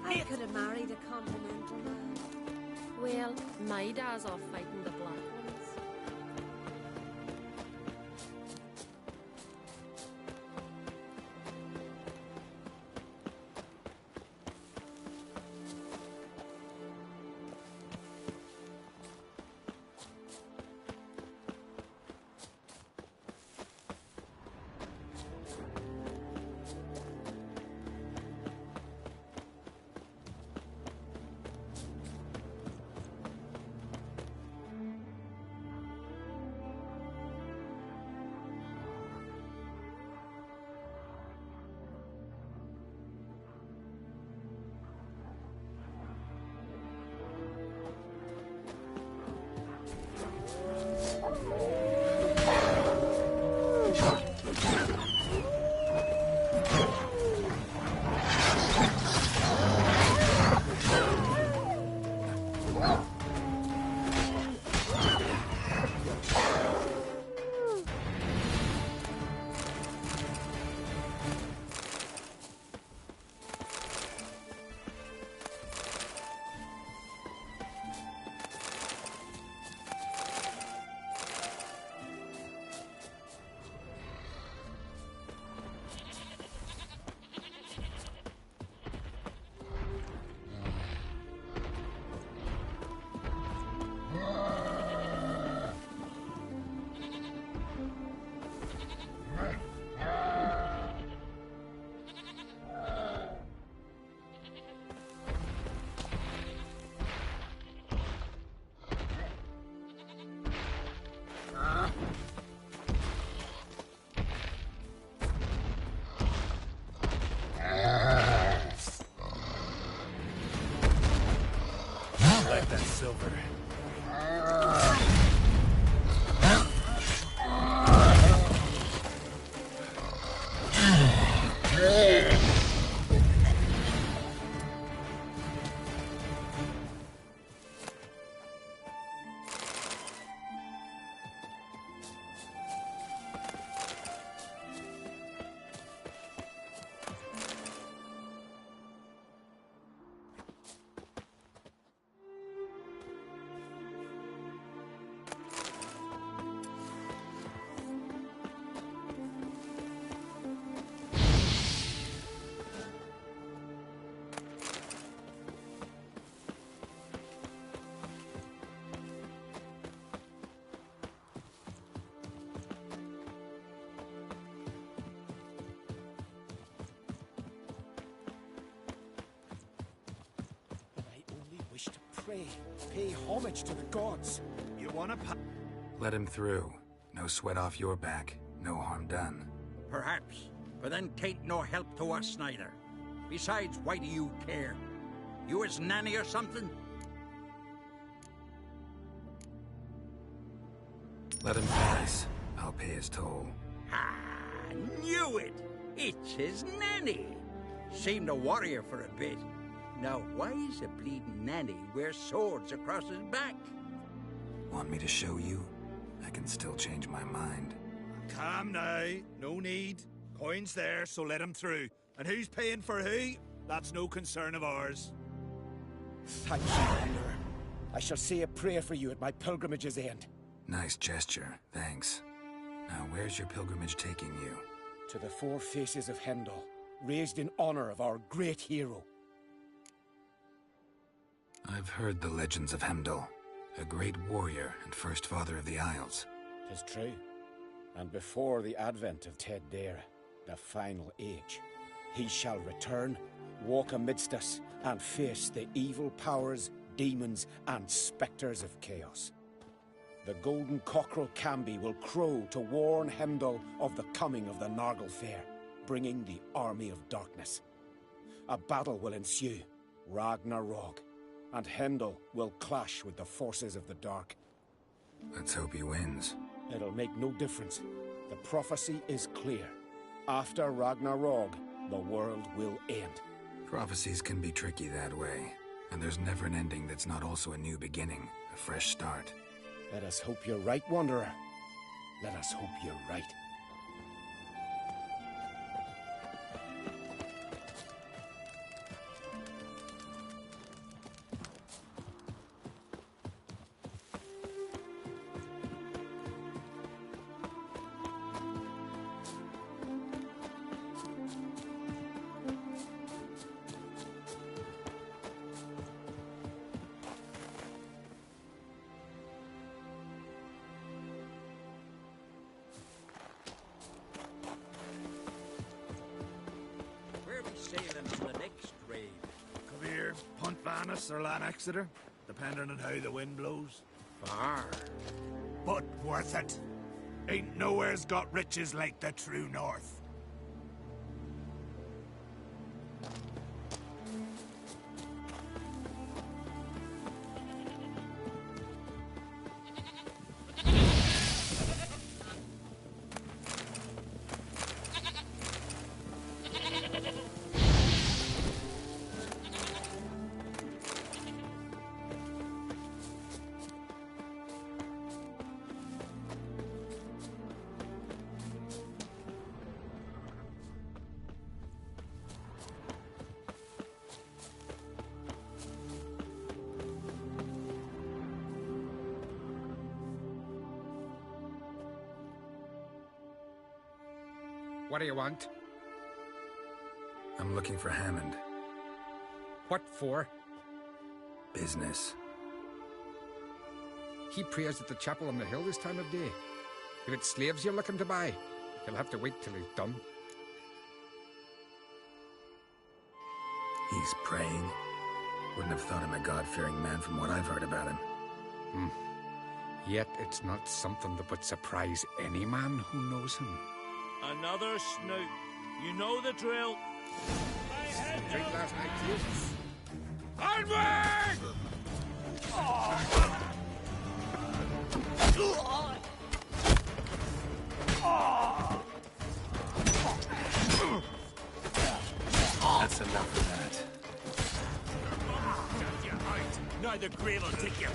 I could have married a continental man. Well, my dad's off fighting the Black Ones. Like that silver. Pay homage to the gods. You wanna Let him through. No sweat off your back. No harm done. Perhaps, but then tain't no help to us neither. Besides, why do you care? You his nanny or something? Let him pass. I'll pay his toll. Ah, knew it! It's his nanny! Seemed a warrior for a bit. Now, why's a bleeding nanny wear swords across his back? Want me to show you? I can still change my mind. Calm now. No need. Coin's there, so let him through. And who's paying for who? That's no concern of ours. Thank you, Wanderer. I shall say a prayer for you at my pilgrimage's end. Nice gesture. Thanks. Now, where's your pilgrimage taking you? To the four faces of Hendel, raised in honor of our great hero. I've heard the legends of Hemdall, a great warrior and first father of the Isles. 'Tis true. And before the advent of Ted Dare, the final age, he shall return, walk amidst us, and face the evil powers, demons, and spectres of chaos. The golden cockerel Camby will crow to warn Hemdall of the coming of the Nargle Fair, bringing the army of darkness. A battle will ensue, Ragnarok, and Hendel will clash with the forces of the dark. Let's hope he wins. It'll make no difference. The prophecy is clear. After Ragnarok, the world will end. Prophecies can be tricky that way, and there's never an ending that's not also a new beginning, a fresh start. Let us hope you're right, Wanderer. Let us hope you're right. sailing to the next raid. Come here, Punt Vannis or Lan Exeter, depending on how the wind blows. Far, but worth it. Ain't nowhere's got riches like the true north. What do you want? I'm looking for Hammond. What for? Business. He prays at the chapel on the hill this time of day. If it's slaves you're looking to buy, you'll have to wait till he's done. He's praying. Wouldn't have thought him a God-fearing man from what I've heard about him. Yet it's not something that would surprise any man who knows him. Another snoot. You know the drill. Drink last night, Jesus. Onward! That's enough of that. Shut your eyes. Neither grave will take you.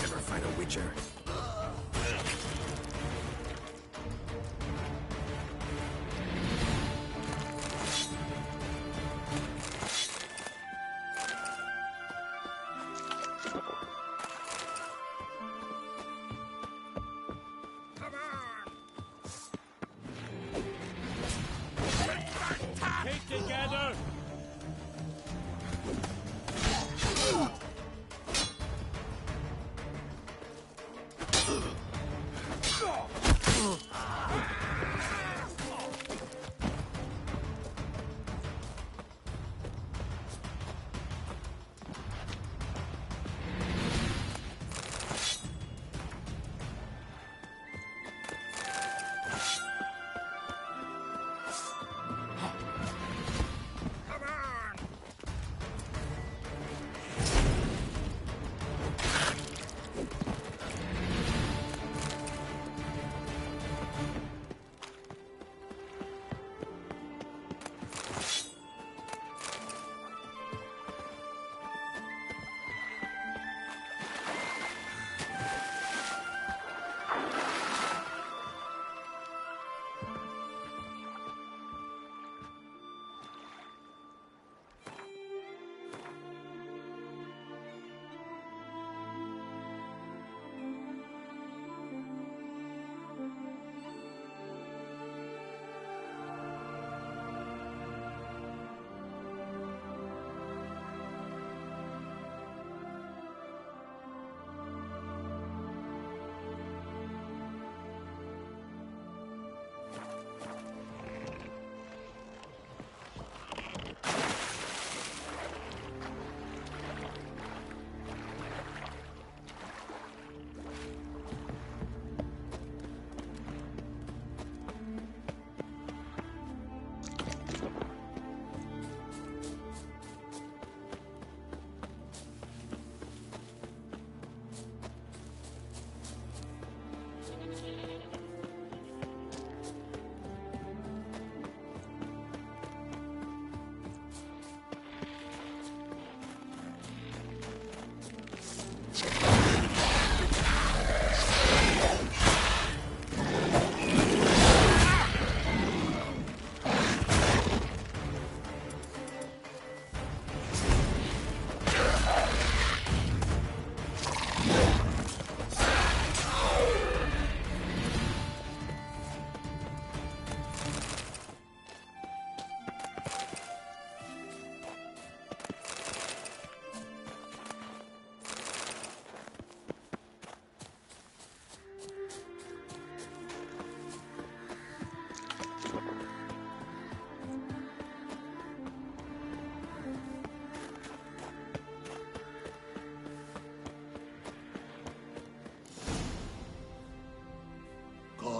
Never fight a witcher. Keep together.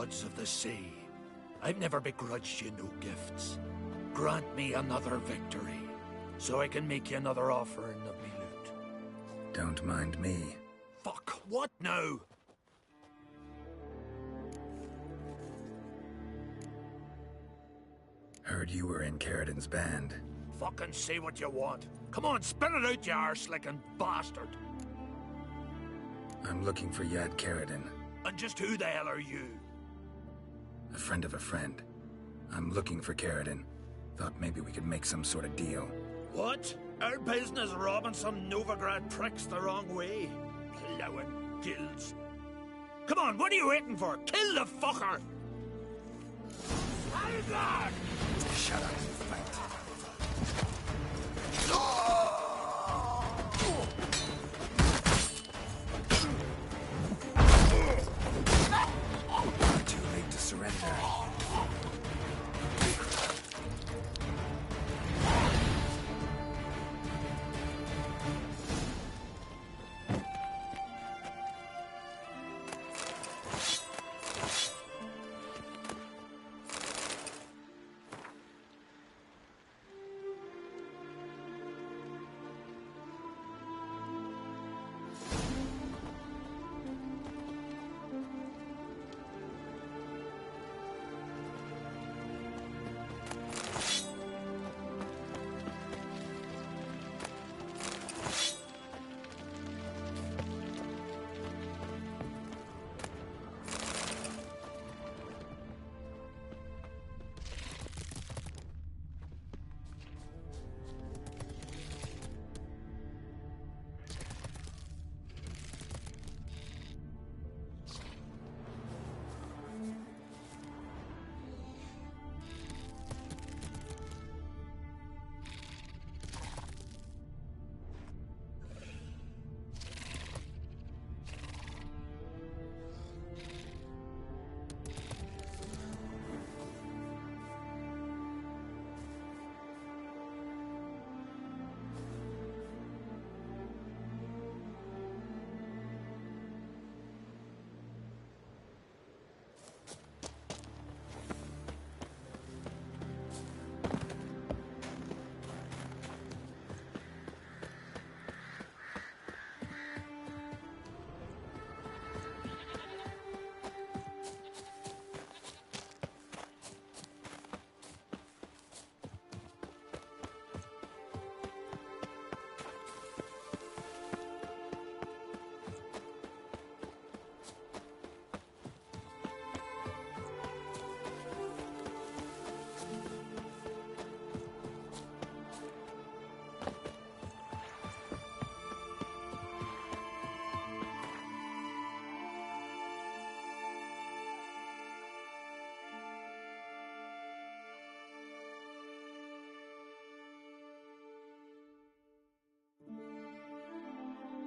gods of the sea, I've never begrudged you no gifts. Grant me another victory, so I can make you another offering of me loot. Don't mind me. Fuck, what now? Heard you were in Caridin's band. Fucking say what you want. Come on, spit it out, you arse-licking bastard. I'm looking for Yad Caridin. And just who the hell are you? A friend of a friend. I'm looking for Caridin. Thought maybe we could make some sort of deal. What? Our business robbing some Novigrad pricks the wrong way? Plowing guilds. Come on, what are you waiting for? Kill the fucker! Algar! Shut up and fight. Too late to surrender.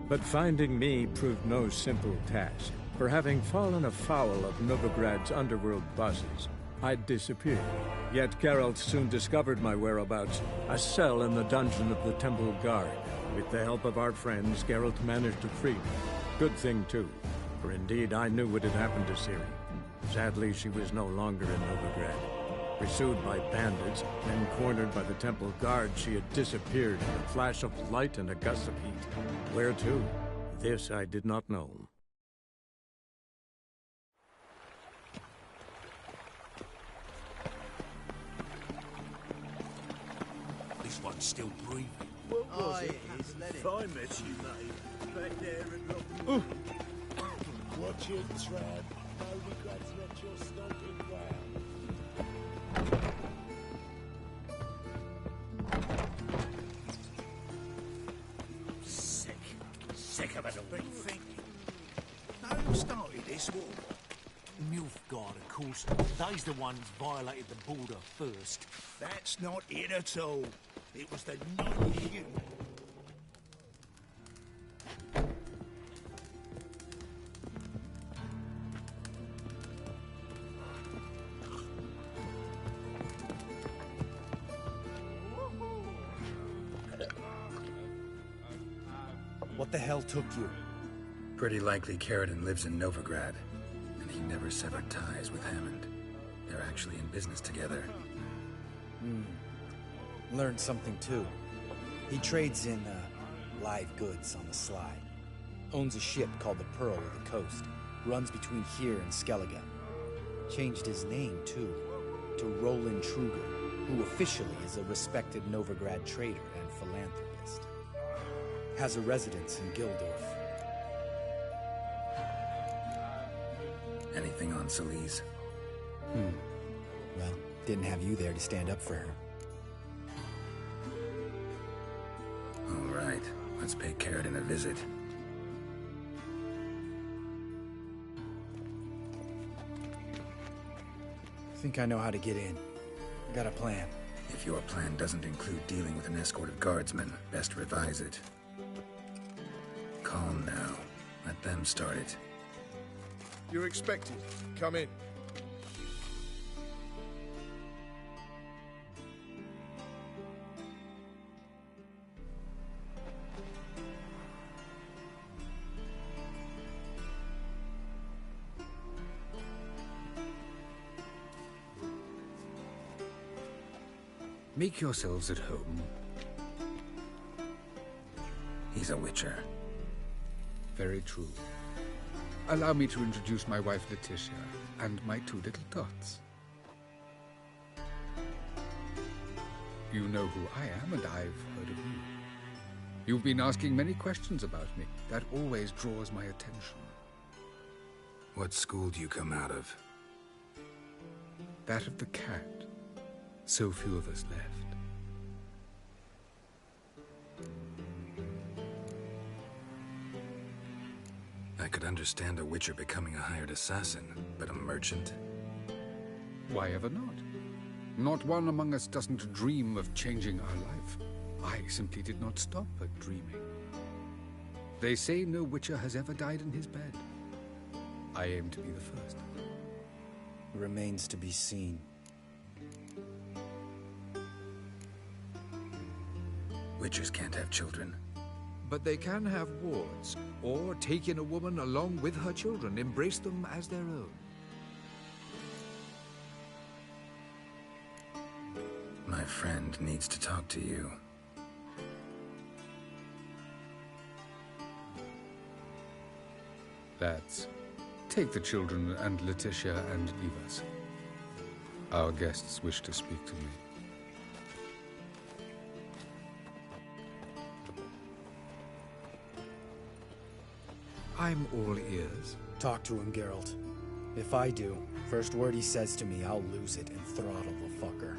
But finding me proved no simple task, for having fallen afoul of Novigrad's underworld bosses, I'd disappeared. Yet Geralt soon discovered my whereabouts, a cell in the dungeon of the Temple Guard. With the help of our friends, Geralt managed to free me. Good thing, too, for indeed I knew what had happened to Ciri. Sadly, she was no longer in Novigrad. Pursued by bandits, then cornered by the Temple Guard, she had disappeared in a flash of light and a gust of heat. Where to? This I did not know. This one's still breathing. What was it? If I met you, mate, back there at Loch. Watch it, Trad. Novigrad's not your stomping ground. Sick of it all. Been thinking. Now who started this war? Nilfgaard, of course. They's the ones violated the border first. That's not it at all. It was the non-human. What the hell took you? Pretty likely Caridin lives in Novigrad, and he never severed ties with Hammond. They're actually in business together. Learned something too. He trades in live goods on the sly. Owns a ship called the Pearl of the Coast. Runs between here and Skellige. Changed his name too, to Roland Truger, who officially is a respected Novigrad trader and philanthropist. Has a residence in Gildorf. Anything on Skellige? Well, didn't have you there to stand up for her. All right, let's pay Carradine a visit. Think I know how to get in. I got a plan. If your plan doesn't include dealing with an escort of guardsmen, best revise it. Calm now. Let them start it. You're expected. Come in. Make yourselves at home. He's a witcher. Very true. Allow me to introduce my wife, Letitia, and my two little tots. You know who I am, and I've heard of you. You've been asking many questions about me. That always draws my attention. What school do you come out of? That of the cat. So few of us left. I could understand a witcher becoming a hired assassin, but a merchant? Why ever not? Not one among us doesn't dream of changing our life. I simply did not stop at dreaming. They say no witcher has ever died in his bed. I aim to be the first. Remains to be seen. Witchers can't have children. But they can have wards, or take in a woman along with her children, embrace them as their own. My friend needs to talk to you. Lads, take the children and Letitia and leave us. Our guests wish to speak to me. I'm all ears. Talk to him, Geralt. If I do, first word he says to me, I'll lose it and throttle the fucker.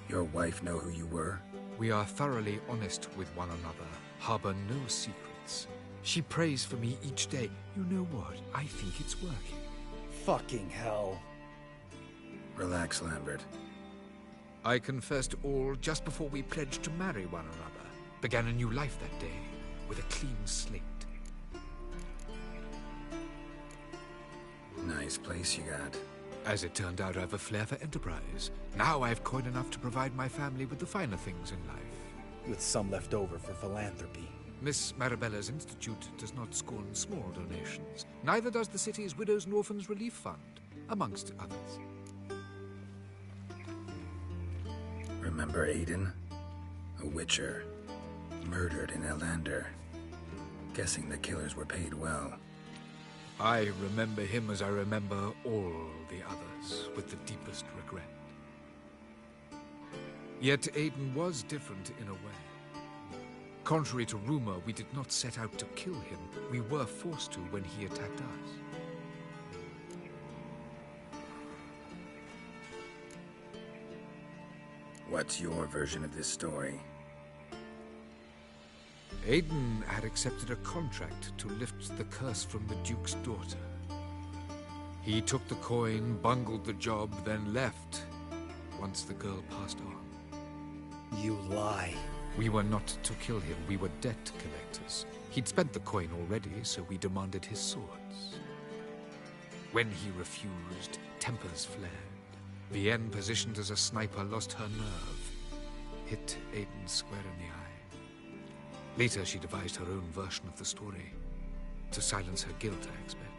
Your wife know who you were? We are thoroughly honest with one another, harbor no secrets. She prays for me each day. You know what? I think it's working. Fucking hell. Relax, Lambert. I confessed all just before we pledged to marry one another. Began a new life that day, with a clean slate. Nice place you got. As it turned out, I've a flair for enterprise. Now I've coin enough to provide my family with the finer things in life. With some left over for philanthropy. Miss Marabella's institute does not scorn small donations. Neither does the city's Widows and Orphans Relief Fund, amongst others. Remember Aiden? A witcher. Murdered in Elander. Guessing the killers were paid well. I remember him as I remember all the others, with the deepest regret. Yet Aiden was different in a way. Contrary to rumor, we did not set out to kill him. We were forced to when he attacked us. What's your version of this story? Aiden had accepted a contract to lift the curse from the Duke's daughter. He took the coin, bungled the job, then left, once the girl passed on. You lie. We were not to kill him, we were debt collectors. He'd spent the coin already, so we demanded his swords. When he refused, tempers flared. Vienne, positioned as a sniper, lost her nerve. hit Aiden square in the eye. Later, she devised her own version of the story. To silence her guilt, I expect.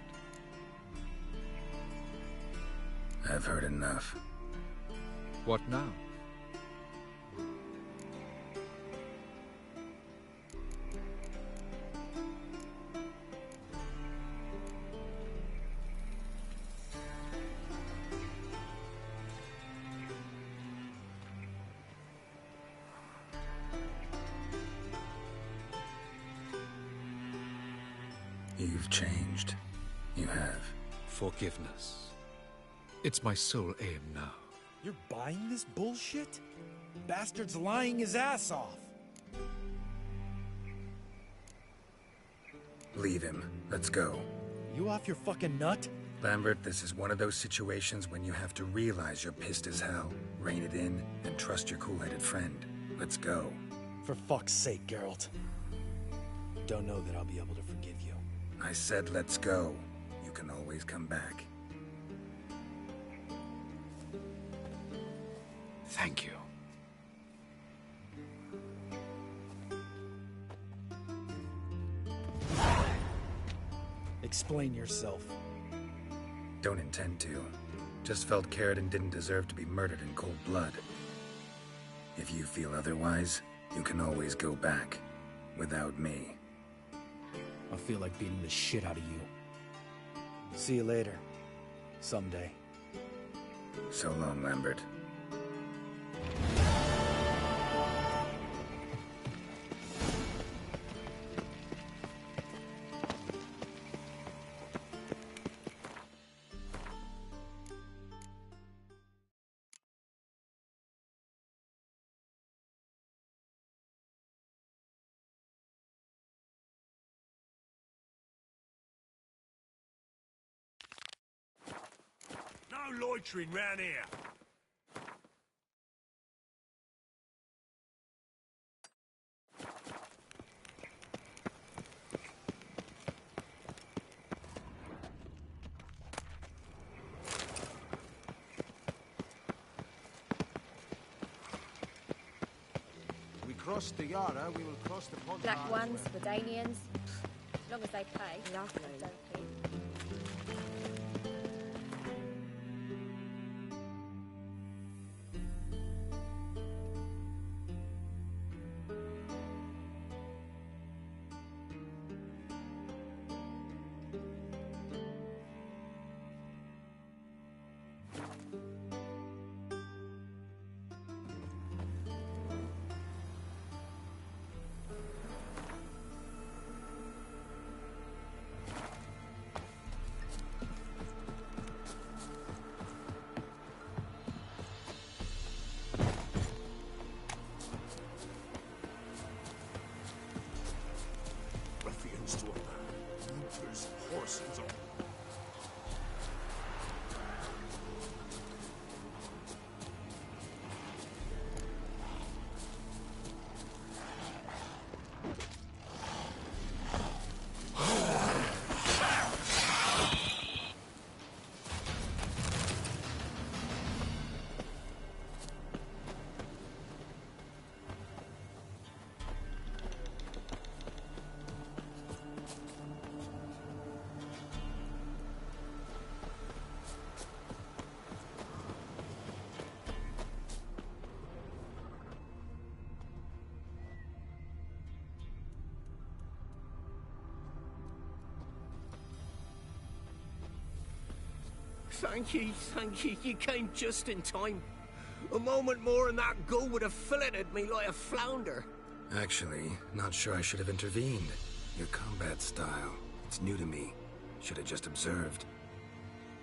I've heard enough. What now? You've changed. You have. Forgiveness. It's my sole aim now. You're buying this bullshit? Bastard's lying his ass off. Leave him. Let's go. You off your fucking nut? Lambert, this is one of those situations when you have to realize you're pissed as hell, rein it in, and trust your cool-headed friend. Let's go. For fuck's sake, Geralt. Don't know that I'll be able to forgive you. I said let's go. You can always come back. Thank you. Explain yourself. Don't intend to. Just felt Carradine didn't deserve to be murdered in cold blood. If you feel otherwise, you can always go back. Without me. I feel like beating the shit out of you. See you later. Someday. So long, Lambert. No loitering round here. We cross the Yara, we will cross the pond. Black ones, Redanians. As long as they pay. Lovely. Don't pay. Ruffians to a man. Looters, horses on. Thank you. You came just in time. A moment more and that gull would have filleted me like a flounder. Actually, not sure I should have intervened. Your combat style, it's new to me. Should have just observed.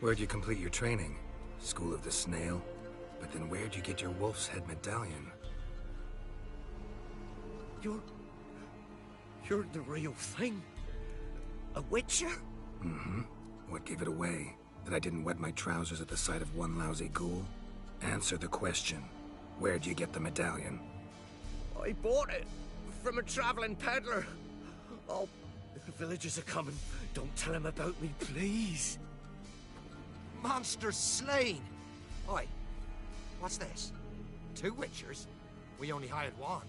Where'd you complete your training? School of the Snail? But then where'd you get your wolf's head medallion? You're the real thing? A witcher? Mm-hmm. What gave it away? That I didn't wet my trousers at the sight of one lousy ghoul? Answer the question. Where'd you get the medallion? I bought it from a traveling peddler. Oh, the villagers are coming. Don't tell them about me, please. Monster slain! Oi, what's this? 2 witchers? We only hired one.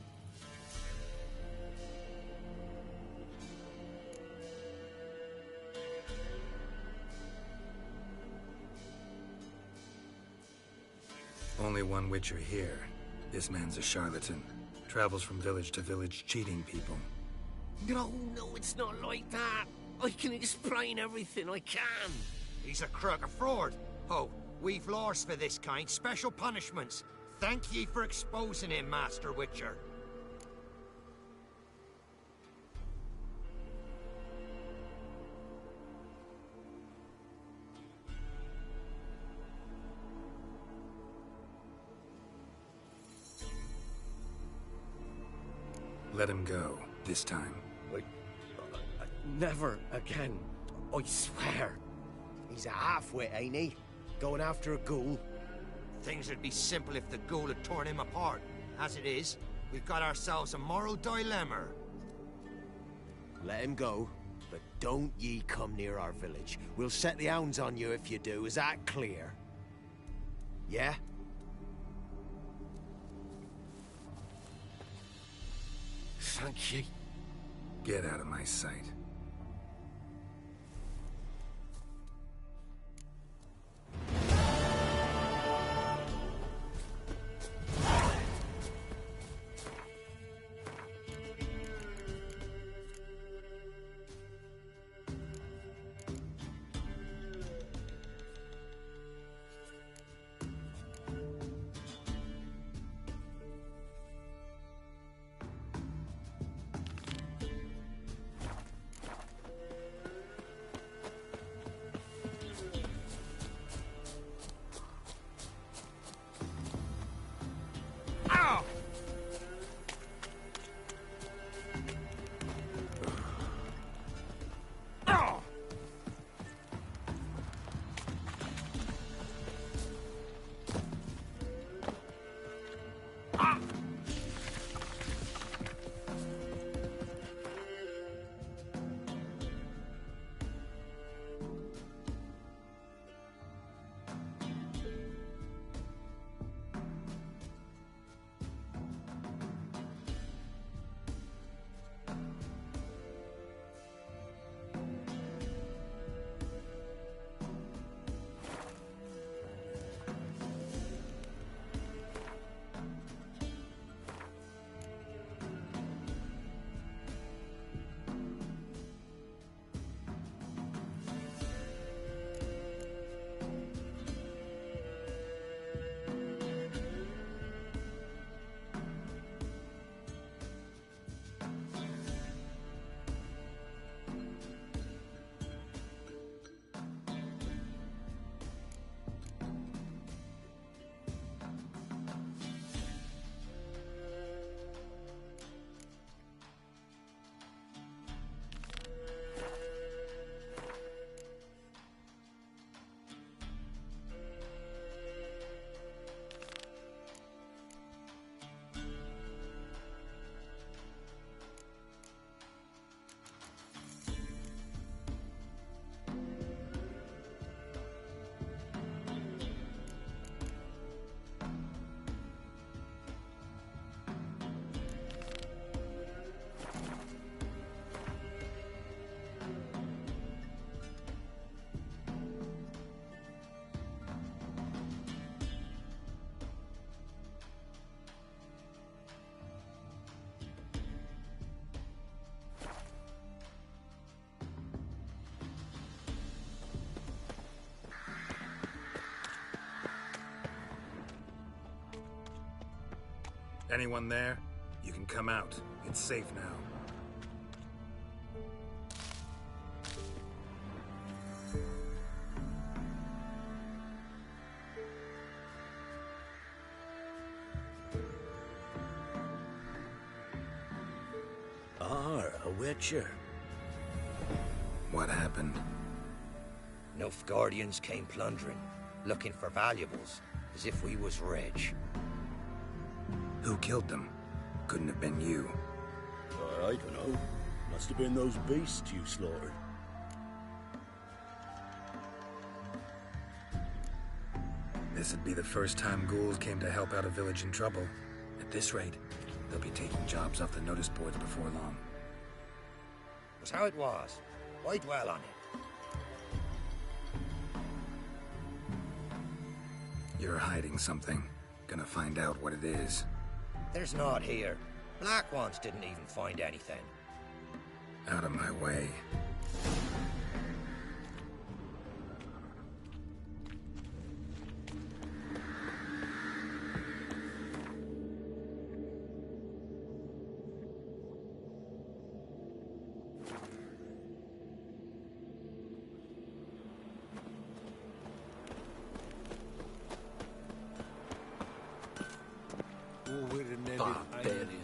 Only one Witcher here. This man's a charlatan. Travels from village to village cheating people. No, it's not like that. I can explain everything I can. He's a crook, a fraud. Oh, we've laws for this kind, special punishments. Thank ye for exposing him, Master Witcher. Let him go, this time. Never again. I swear. He's a half-wit, ain't he? Going after a ghoul. Things would be simple if the ghoul had torn him apart. As it is, we've got ourselves a moral dilemma. Let him go, but don't ye come near our village. We'll set the hounds on you if you do. Is that clear? Yeah? Thank ye. Get out of my sight. Anyone there? You can come out. It's safe now. A Witcher. What happened? Nilfgaardians came plundering, looking for valuables, as if we was rich. Who killed them? Couldn't have been you. I don't know. Must have been those beasts you slaughtered. This'd be the first time ghouls came to help out a village in trouble. At this rate, they'll be taking jobs off the notice boards before long. Was how it was. Why dwell on it? You're hiding something. Gonna find out what it is. There's naught here. Black ones didn't even find anything. Out of my way.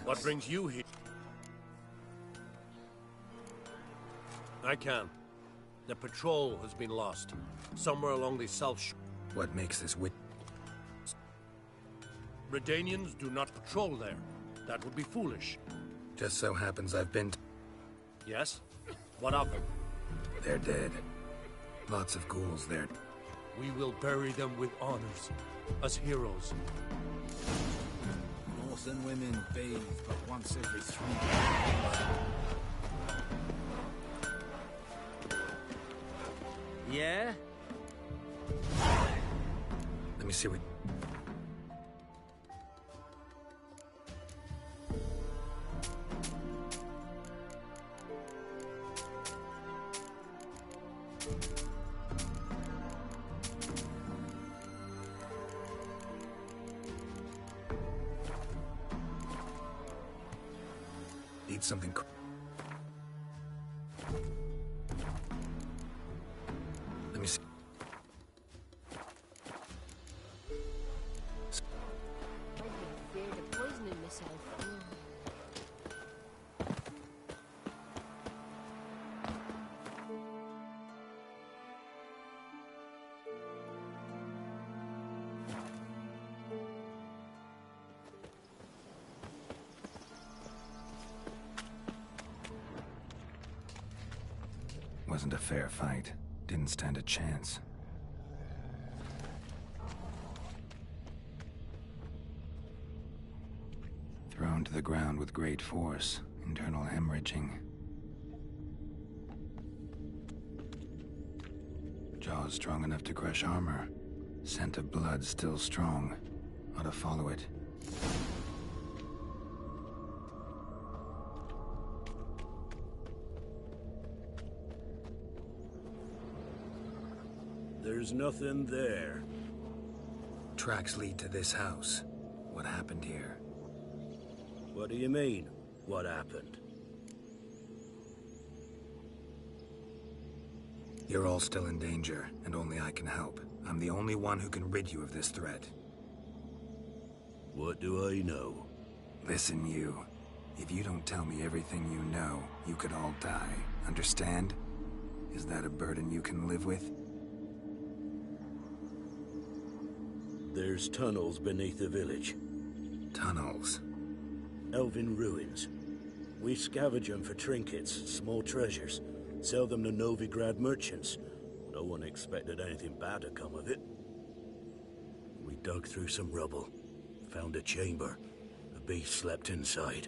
What brings you here? I can. The patrol has been lost. Somewhere along the south shore. What makes this Redanians do not patrol there. That would be foolish. Just so happens I've been Yes? What of them? They're dead. Lots of ghouls there. We will bury them with honors, as heroes. Northern women bathe but once every 3 days. Yeah? Let me see what... Need something... Let me see... I'd be afraid of poisoning myself. Wasn't a fair fight. Didn't stand a chance. Thrown to the ground with great force. Internal hemorrhaging. Jaws strong enough to crush armor. Scent of blood still strong. Ought to follow it. There's nothing there. Tracks lead to this house. What happened here? What do you mean, what happened? You're all still in danger, and only I can help. I'm the only one who can rid you of this threat. What do I know? Listen, you. If you don't tell me everything you know, you could all die. Understand? Is that a burden you can live with? There's tunnels beneath the village. Tunnels? Elven ruins. We scavenge them for trinkets, small treasures. Sell them to Novigrad merchants. No one expected anything bad to come of it. We dug through some rubble. Found a chamber. The beast slept inside.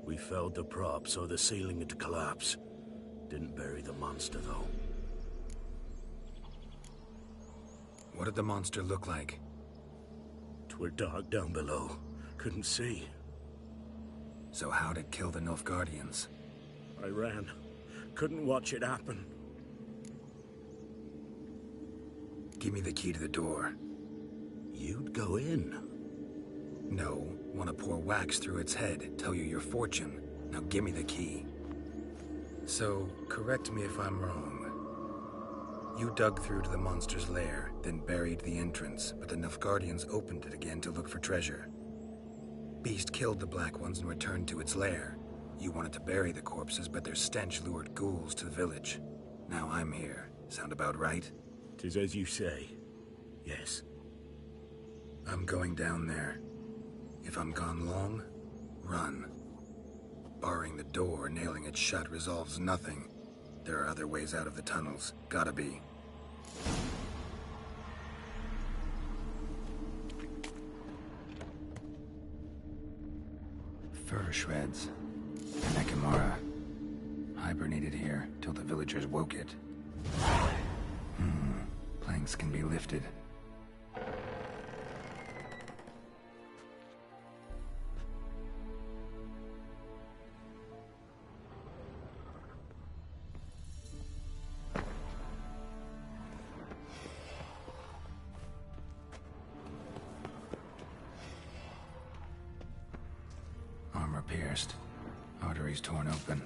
We felled the prop so the ceiling had collapsed. Didn't bury the monster, though. What did the monster look like? 'Twere dark down below. Couldn't see. So how'd it kill the Nilfgaardians? I ran. Couldn't watch it happen. Give me the key to the door. You'd go in? No. Want to pour wax through its head, tell you your fortune. Now give me the key. So, correct me if I'm wrong. You dug through to the monster's lair, then buried the entrance, but the Nilfgaardians opened it again to look for treasure. Beast killed the Black Ones and returned to its lair. You wanted to bury the corpses, but their stench lured ghouls to the village. Now I'm here. Sound about right? 'Tis as you say. Yes. I'm going down there. If I'm gone long, run. Barring the door, nailing it shut resolves nothing. There are other ways out of the tunnels. Gotta be. Fur shreds. An Ekimara. Hibernated here till the villagers woke it. Planks can be lifted. Armor pierced. Arteries torn open.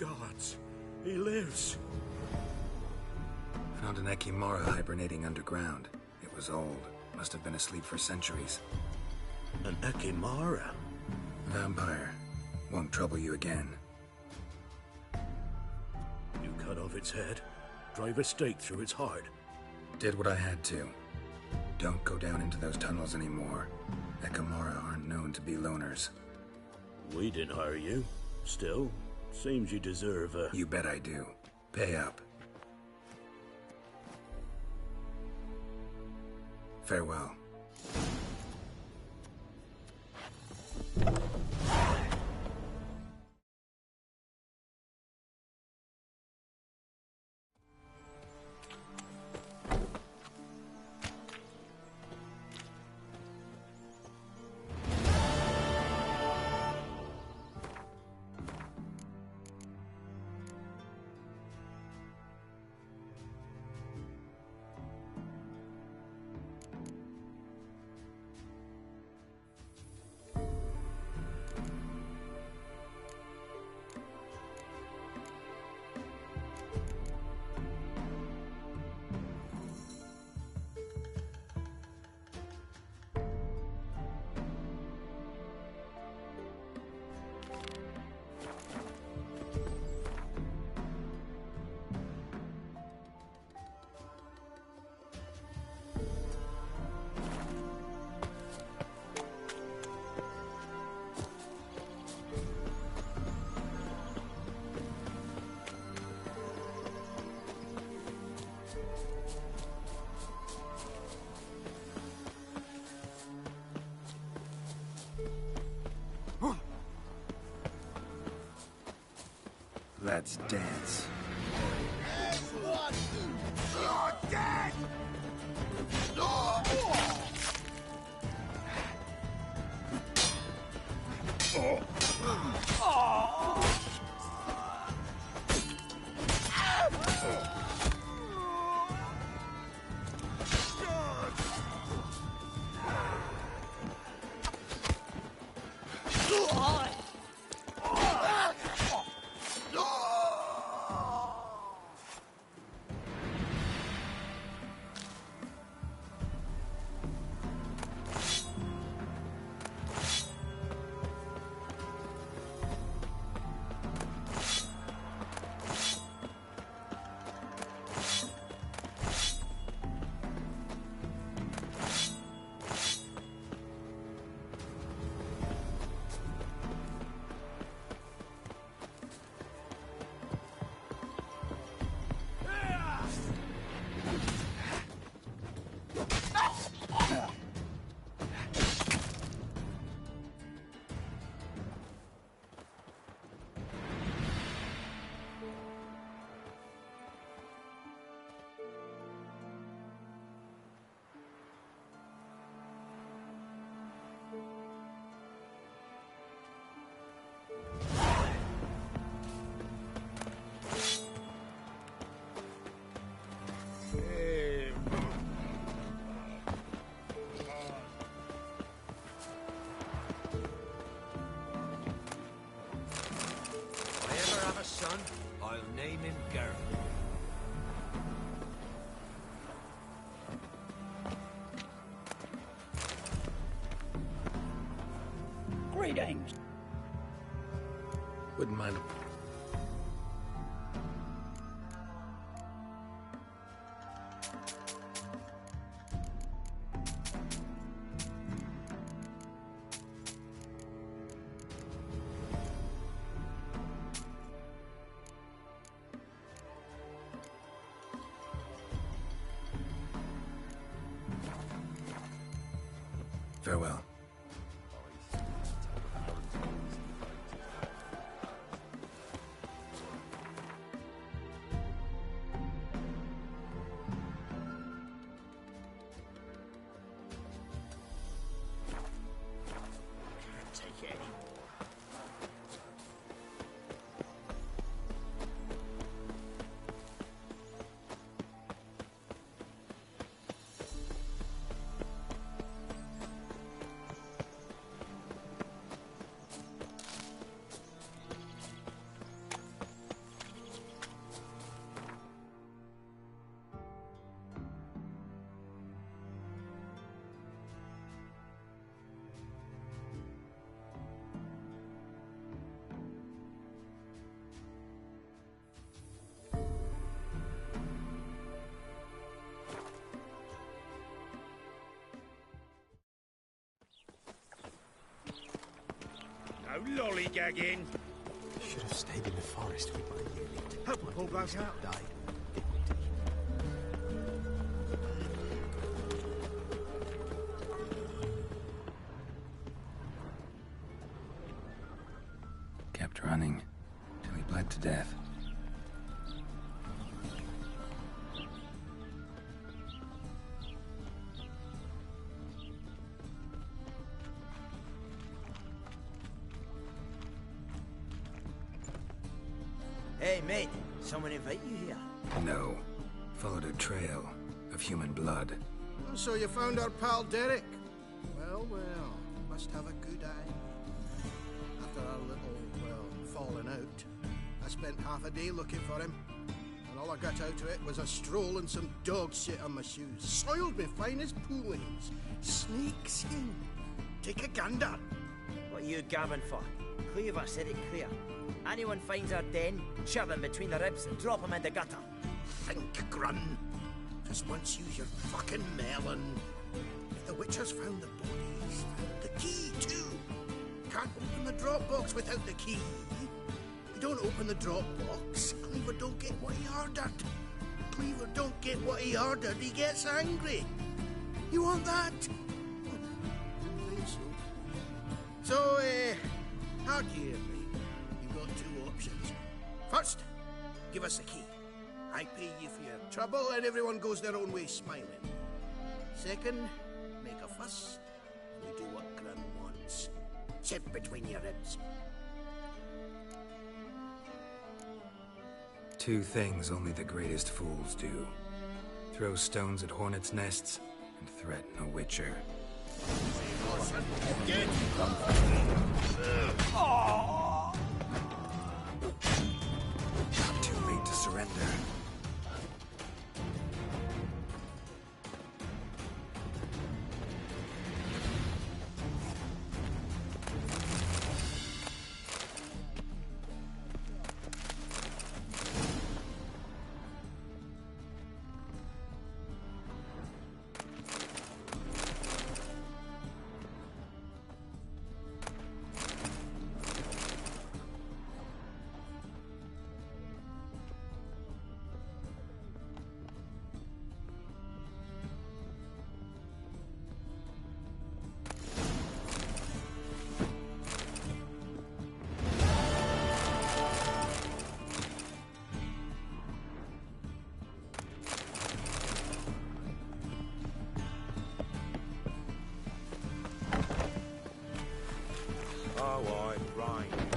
Gods, he lives. Found an Ekimara hibernating underground. It was old. Must have been asleep for centuries. An Ekimara? Vampire. Won't trouble you again. You cut off its head, drive a stake through its heart. Did what I had to. Don't go down into those tunnels anymore. Ekimara aren't known to be loners. We didn't hire you. Still, seems you deserve a... You bet I do. Pay up. Farewell. Let's dance. You're dead! Son, I'll name him Garrett. Greetings. Wouldn't mind. Farewell. Can't take it anymore. No lollygagging. Should have stayed in the forest with my unit. Hope we pull guys out. Died. to death. Hey, mate. Someone invite you here? No. Followed a trail of human blood. Oh, so you found our pal Derek? Well, well, must have a good eye. After our little, well, falling out, I spent half a day looking for him. And all I got out of it was a stroll and some dog shit on my shoes. Soiled me fine as poolings. Snake skin. Take a gander. What are you gabbing for? Cleaver said it clear. Anyone finds our den, shove him between the ribs and drop him in the gutter. Think, Grun. Just once use your fucking melon. If the Witcher's found the bodies, found the key too. Can't open the drop box without the key. We don't open the drop box, Cleaver don't get what he ordered. Cleaver don't get what he ordered, he gets angry. You want that? I think so. So, hard year, mate. You've got two options. First, give us the key. I pay you for your trouble and everyone goes their own way smiling. Second, make a fuss and you do what Grun wants. Sit between your ribs. Two things only the greatest fools do. Throw stones at hornets' nests and threaten a witcher. Not too late to surrender. Oh, I'm right.